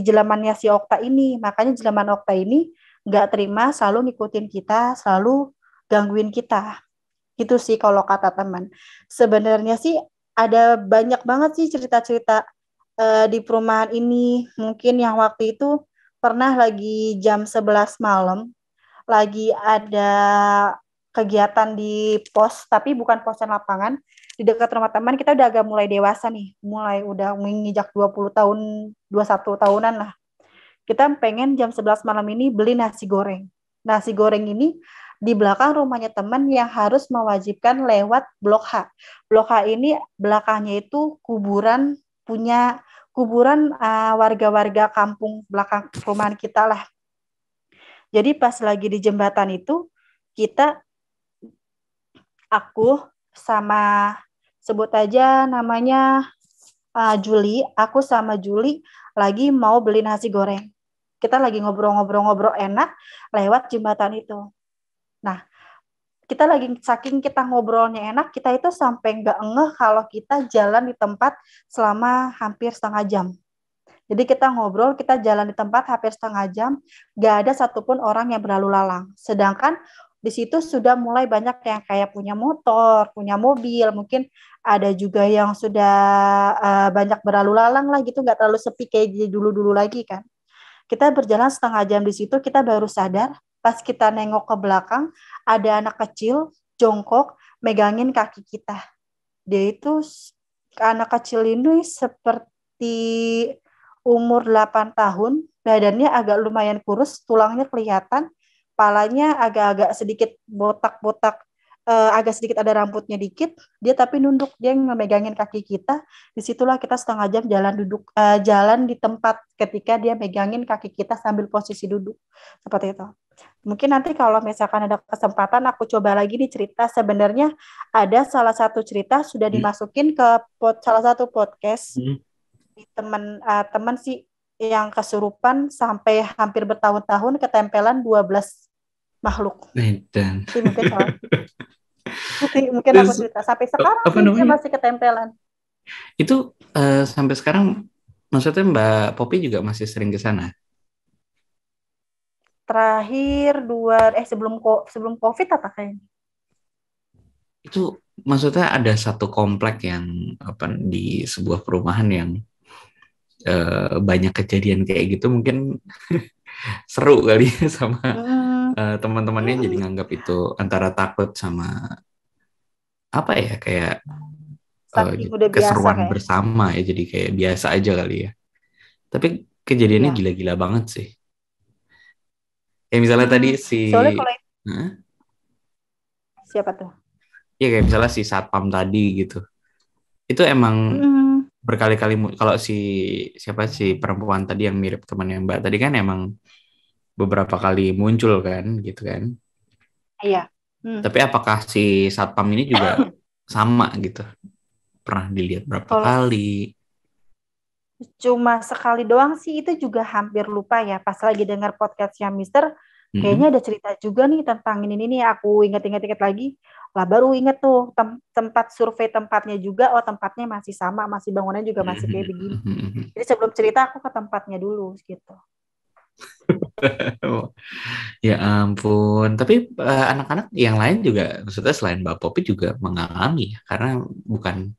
jelamannya si Okta ini, makanya jelaman Okta ini nggak terima, selalu ngikutin kita, selalu gangguin kita. Itu sih kalau kata teman. Sebenarnya sih ada banyak banget sih cerita-cerita di perumahan ini. Mungkin yang waktu itu pernah lagi jam 11 malam, lagi ada kegiatan di pos, tapi bukan posan lapangan, di dekat rumah teman. Kita udah agak mulai dewasa nih, mulai udah menginjak 20 tahun, 21 tahunan lah. Kita pengen jam 11 malam ini beli nasi goreng. Nasi goreng ini di belakang rumahnya teman yang harus mewajibkan lewat Blok H. Blok H ini belakangnya itu kuburan warga-warga kampung belakang perumahan kita lah. Jadi pas lagi di jembatan itu, aku sama, sebut aja namanya Juli, aku sama Juli lagi mau beli nasi goreng. Kita lagi ngobrol-ngobrol enak lewat jembatan itu. Nah, saking kita ngobrolnya enak, kita itu sampai nggak ngeh kalau kita jalan di tempat selama hampir setengah jam. Jadi kita ngobrol, kita jalan di tempat hampir setengah jam, nggak ada satupun orang yang berlalu lalang. Sedangkan di situ sudah mulai banyak yang kayak punya motor, punya mobil, mungkin ada juga yang sudah banyak berlalu lalang lah gitu, nggak terlalu sepi kayak dulu-dulu lagi kan. Kita berjalan setengah jam di situ, kita baru sadar pas kita nengok ke belakang, ada anak kecil jongkok megangin kaki kita. Dia itu, anak kecil ini seperti umur 8 tahun, badannya agak lumayan kurus, tulangnya kelihatan, palanya agak-agak sedikit botak-botak, agak sedikit ada rambutnya dikit, dia tapi nunduk, dia memegangin kaki kita. Disitulah kita setengah jam jalan di tempat ketika dia megangin kaki kita sambil posisi duduk seperti itu. Mungkin nanti kalau misalkan ada kesempatan aku coba lagi nih cerita. Sebenarnya ada salah satu cerita sudah dimasukin ke salah satu podcast teman sih, yang kesurupan sampai hampir bertahun-tahun ketempelan 12 makhluk. Dan Itu mungkin aku cerita sampai sekarang dia masih ketempelan. Itu sampai sekarang, maksudnya Mbak Poppy juga masih sering ke sana? Terakhir sebelum COVID apa kayaknya? Itu maksudnya ada satu komplek yang di sebuah perumahan yang banyak kejadian kayak gitu, mungkin seru kali ya sama teman-temannya, jadi nganggap itu antara takut sama apa ya, kayak keseruan biasa, bersama ya, jadi kayak biasa aja kali ya. Tapi kejadiannya gila-gila banget sih. Kayak misalnya tadi soalnya kalau siapa tuh? Ya kayak misalnya si satpam tadi gitu. Itu emang berkali-kali, kalau siapa sih perempuan tadi yang mirip temannya Mbak tadi kan emang beberapa kali muncul kan gitu kan. Iya. Tapi apakah si satpam ini juga sama gitu? Pernah dilihat berapa kali? Cuma sekali doang sih, itu juga hampir lupa ya. Pas lagi dengar podcastnya Mister, kayaknya ada cerita juga nih tentang ini nih. Aku inget lagi, lah baru inget tuh tempat survei tempatnya juga. Oh, tempatnya masih sama, masih bangunannya juga masih kayak begini. Jadi sebelum cerita aku ke tempatnya dulu gitu. Ya ampun. Tapi anak-anak yang lain juga, maksudnya selain Mbak Poppy juga mengalami, karena bukan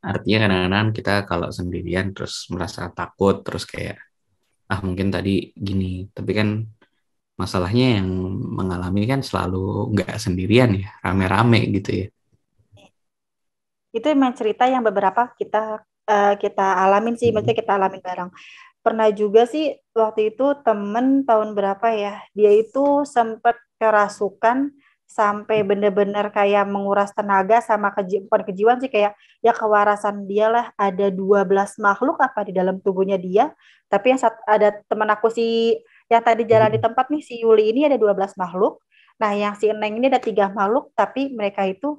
artinya kadang-kadang kita kalau sendirian terus merasa takut, terus kayak mungkin tadi gini, tapi kan masalahnya yang mengalami kan selalu nggak sendirian ya, rame-rame gitu ya. Itu emang cerita yang beberapa kita alamin sih, maksudnya kita alamin bareng. Pernah juga sih waktu itu temen tahun berapa ya, dia itu sempat kerasukan sampai bener-bener kayak menguras tenaga sama bukan kejiwaan sih, kayak ya kewarasan dia lah. Ada 12 makhluk apa di dalam tubuhnya dia. Tapi ada temen aku sih yang tadi jalan di tempat nih, si Yuli ini, ada 12 makhluk. Nah, yang si Eneng ini ada 3 makhluk, tapi mereka itu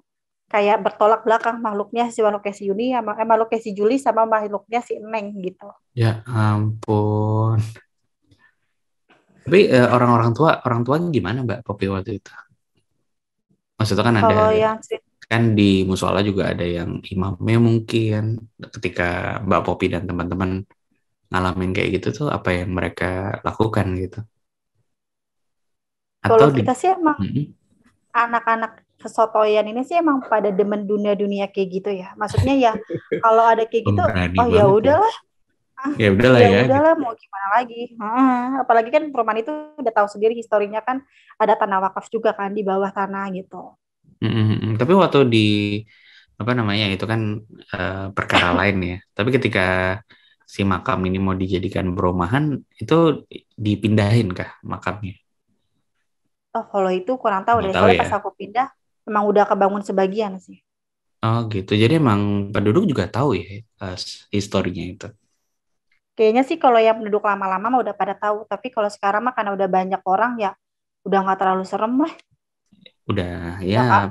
kayak bertolak belakang makhluknya makhluknya si Yuni, makhluknya si Juli sama makhluknya si Eneng gitu. Ya ampun. Tapi orang tua gimana Mbak Popi waktu itu? Maksudnya kan ada Kalau yang kan di musola juga ada yang imamnya mungkin ketika Mbak Popi dan teman-teman ngalamin kayak gitu tuh apa yang mereka lakukan gitu? Atau kalau di kita sih emang Mm-mm. anak-anak kesotoyan ini sih emang pada demen dunia-dunia kayak gitu ya. Maksudnya ya kalau ada kayak gitu, Pemberani oh ya banget ya. udahlah, Ya udahlah ya ya gitu. udahlah mau gimana lagi. Apalagi kan perumahan itu udah tahu sendiri historinya kan ada tanah wakaf juga kan di bawah tanah gitu. Mm-mm. Tapi waktu di apa namanya itu kan perkara lain ya. Tapi ketika si makam ini mau dijadikan perumahan itu dipindahin kah makamnya? Oh kalau itu kurang tahu Nggak deh. tahu Soalnya ya. pas aku pindah emang udah kebangun sebagian sih. Oh gitu. Jadi emang penduduk juga tahu ya historinya itu. Kayaknya sih kalau yang penduduk lama-lama mah udah pada tahu. Tapi kalau sekarang mah karena udah banyak orang ya udah nggak terlalu serem lah. Udah ya Udah kak,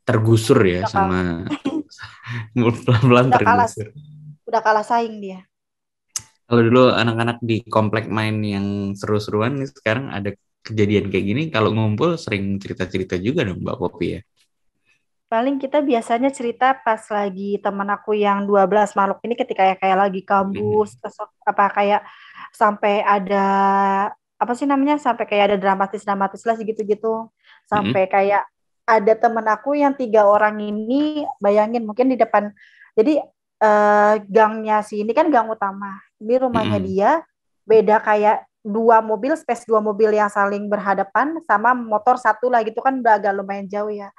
tergusur ya udah sama kalah, pelan-pelan udah kalah, tergusur. udah kalah saing dia. Kalau dulu anak-anak di komplek main yang seru-seruan nih sekarang ada kejadian kayak gini kalau ngumpul sering cerita-cerita juga dong Mbak Popi ya. Paling kita biasanya cerita pas lagi temen aku yang 12 makhluk ini ketika kayak lagi Mhm. kabus, terus apa kayak sampai ada apa sih namanya sampai kayak ada dramatis-dramatis lah gitu-gitu. Mhm. Sampai kayak ada temen aku yang 3 orang ini bayangin mungkin di depan jadi gangnya si ini kan gang utama. Ini rumahnya Mhm. dia beda kayak 2 mobil, space 2 mobil yang saling berhadapan sama motor satu lah gitu kan udah agak lumayan jauh ya.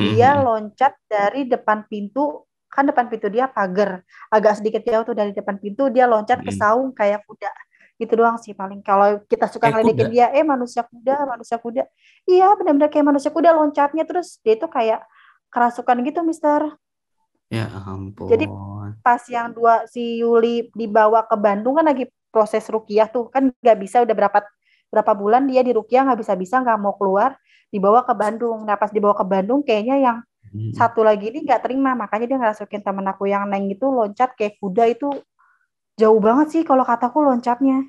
Dia Mhm. loncat dari depan pintu, kan depan pintu dia pagar, agak sedikit jauh tuh dari depan pintu, dia loncat ke Mhm. saung kayak kuda. Gitu doang sih paling. Kalau kita suka Kayak kuda. ngeledekin dia, manusia kuda, manusia kuda. Iya, benar-benar kayak manusia kuda loncatnya terus dia itu kayak kerasukan gitu, Mister. Ya Jadi ampun. pas yang si Yuli dibawa ke Bandung kan lagi proses rukiah tuh kan nggak bisa udah berapa berapa bulan dia di rukiah nggak bisa nggak mau keluar dibawa ke Bandung. Nah pas dibawa ke Bandung kayaknya yang Mhm. satu lagi ini nggak terima makanya dia ngerasukin temen aku yang Neng itu loncat kayak kuda itu jauh banget sih kalau kataku loncatnya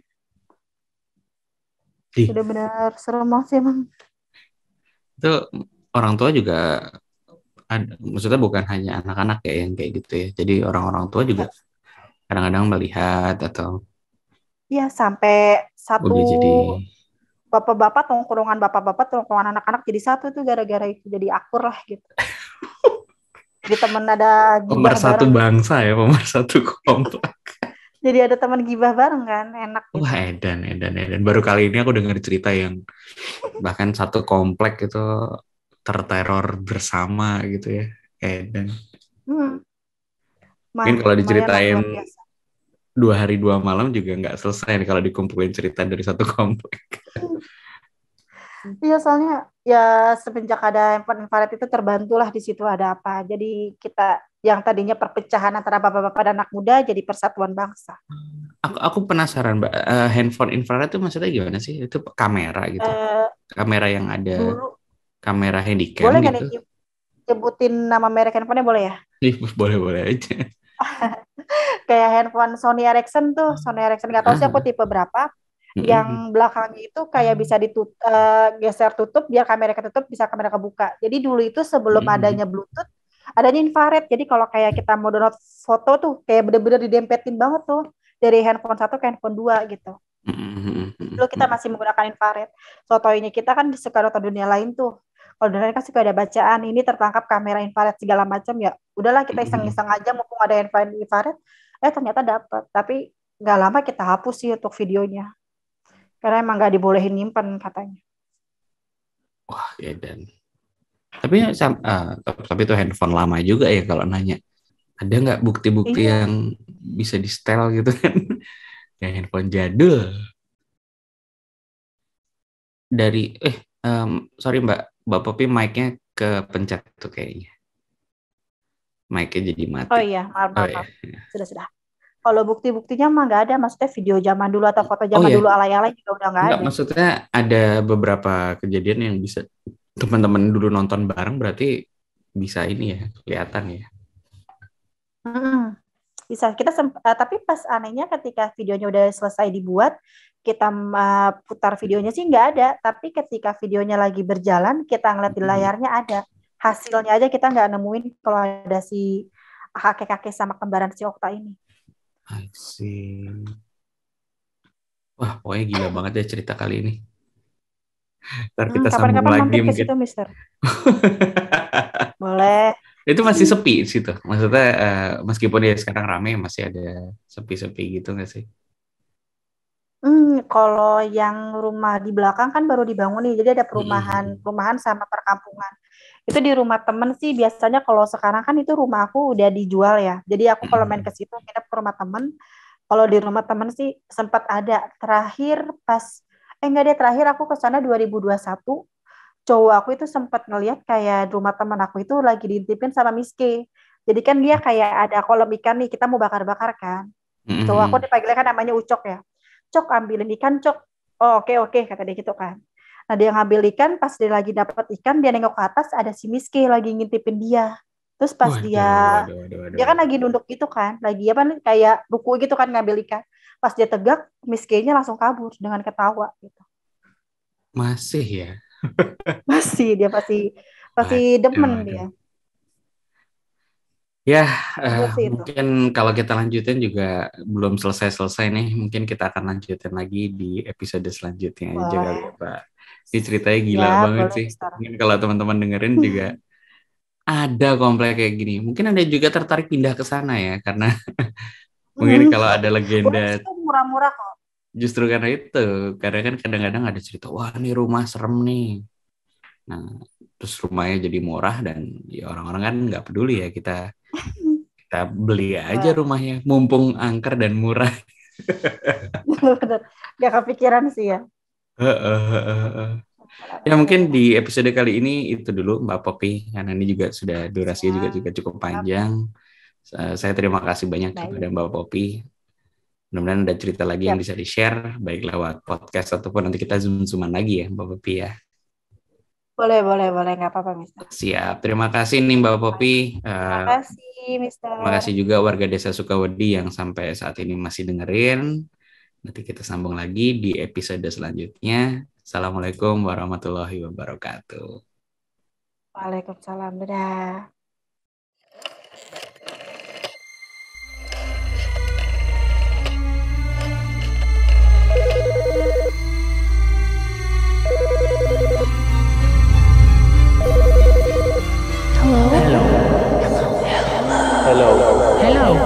Ih, bener-bener serem banget sih emang. itu orang tua juga ada, maksudnya bukan hanya anak-anak ya yang kayak gitu ya. Jadi orang-orang tua juga kadang-kadang melihat atau Iya sampai satu udah jadi bapak-bapak tongkrongan anak-anak jadi satu tuh gara-gara itu jadi akur lah gitu. Jadi temen ada gibah pemersatu bareng. bangsa ya, pemersatu komplek. Jadi ada teman gibah bareng kan, enak Wah, gitu. edan, edan, edan. Baru kali ini aku dengar cerita yang bahkan satu komplek itu terteror bersama gitu ya. Edan. Hmm, Mungkin kalau lumayan lah diceritain luar biasa. 2 hari 2 malam juga nggak selesai nih kalau dikumpulin cerita dari satu komplek. Iya soalnya ya semenjak ada handphone infrared itu terbantulah di situ ada apa. Jadi kita yang tadinya perpecahan antara bapak-bapak dan anak muda jadi persatuan bangsa. Aku penasaran, Mbak. Handphone infrared itu maksudnya gimana sih? Itu kamera gitu. Eh, Kamera yang ada dulu kamera handycam boleh nggak gitu. nih nyebutin nama merek handphonenya boleh ya? Ih, boleh-boleh aja. Kayak handphone Sony Ericsson tuh, Sony Ericsson nggak tahu sih aku Ah, tipe berapa. mm-mm, Yang belakangnya itu kayak bisa geser tutup biar kamera ketutup bisa kamera kebuka. Jadi dulu itu sebelum mm-mm, adanya Bluetooth, adanya infrared. Jadi kalau kayak kita mau download foto tuh kayak bener-bener didempetin banget tuh dari handphone satu ke handphone dua gitu. mm-mm, Dulu kita mm-mm, masih menggunakan infrared. Fotonya kita kan suka nonton dunia lain tuh. Kalau dunia lain kan suka ada bacaan, ini tertangkap kamera infrared segala macam ya. Udahlah kita mm-mm. iseng-iseng aja mumpung ada infrared. Ternyata dapat. Tapi nggak lama kita hapus sih untuk videonya. Karena emang nggak dibolehin nyimpen katanya. Wah, edan. Tapi tapi itu handphone lama juga ya kalau nanya. Ada nggak bukti-bukti Iya, yang bisa di setel gitu kan? Ya handphone jadul. Dari sorry Mbak, Mbak Popi mic-nya kepencet tuh kayaknya. Mic-nya jadi oh mati. iya, maaf, Oh maaf, ya. maaf. Sudah. Kalau bukti-buktinya mah nggak ada. Maksudnya video zaman dulu atau foto Oh zaman ya, dulu alay-alay juga udah nggak enggak ada. maksudnya ada beberapa kejadian yang bisa teman-teman dulu nonton bareng berarti bisa ini ya, kelihatan ya. Mm-mm. Bisa kita tapi pas anehnya ketika videonya udah selesai dibuat, kita putar videonya sih nggak ada, tapi ketika videonya lagi berjalan, kita ngeliat di layarnya ada. Hasilnya aja kita nggak nemuin kalau ada si kakek-kakek sama kembaran si Okta ini. I see. Wah, pokoknya gila banget ya cerita kali ini. Ntar kita sambung Kapan-kapan lagi mampir ke mungkin. situ, Mister. Boleh. Itu masih sepi di situ. Maksudnya meskipun ya sekarang rame masih ada sepi-sepi gitu nggak sih? Kalau yang rumah di belakang kan baru dibangun nih, jadi ada perumahan sama perkampungan. Itu di rumah temen sih biasanya kalau sekarang kan itu rumah aku udah dijual ya. Jadi aku kalau main ke situ nginep ke rumah temen. Kalau di rumah temen sih sempat ada terakhir enggak deh, terakhir aku ke sana 2021. Cowok aku itu sempat ngelihat kayak rumah temen aku itu lagi diintipin sama Miske. Jadi kan dia kayak ada kolam ikan nih, kita mau bakar-bakar kan. Cowok aku dipanggilnya kan namanya Ucok ya. Cok, ambilin ikan, Cok. Oh, oke, kata dia gitu kan. Nah, dia ngambil ikan, pas dia lagi dapat ikan, dia nengok ke atas, ada si Miske lagi ngintipin dia. Terus pas dia kan lagi nunduk gitu kan, lagi apa nih, kayak ruku gitu kan ngambil ikan. Pas dia tegak, Miske-nya langsung kabur dengan ketawa gitu. Masih ya? Dia pasti demen dia. Ya, mungkin kalau kita lanjutin juga belum selesai-selesai nih. Mungkin kita akan lanjutin lagi di episode selanjutnya aja kali ya, Pak. Ini ceritanya gila banget sih. Mungkin kalau teman-teman dengerin juga ada komplek kayak gini. Mungkin ada juga tertarik pindah ke sana ya, karena mungkin kalau ada legenda. Murah-murah kok. Justru karena itu, karena kan kadang-kadang ada cerita, wah ini rumah serem nih. Nah, terus rumahnya jadi murah dan ya orang-orang kan nggak peduli ya, kita beli aja rumahnya, mumpung angker dan murah. Gak kepikiran sih ya. Ya mungkin di episode kali ini itu dulu Mbak Poppy, karena ini juga sudah durasinya juga cukup panjang. Saya terima kasih banyak kepada Mbak Poppy. Mudah-mudahan ada cerita lagi yang bisa di-share, baik lewat podcast ataupun nanti kita zoom-zooman lagi ya Mbak Poppy ya. Boleh, nggak apa-apa, Mister. Siap, terima kasih nih Mbak Poppy. Terima kasih, Mister. Terima kasih juga warga Desa Sukawedi yang sampai saat ini masih dengerin. Nanti kita sambung lagi di episode selanjutnya. Assalamualaikum warahmatullahi wabarakatuh. Waalaikumsalam, dadah. Hello.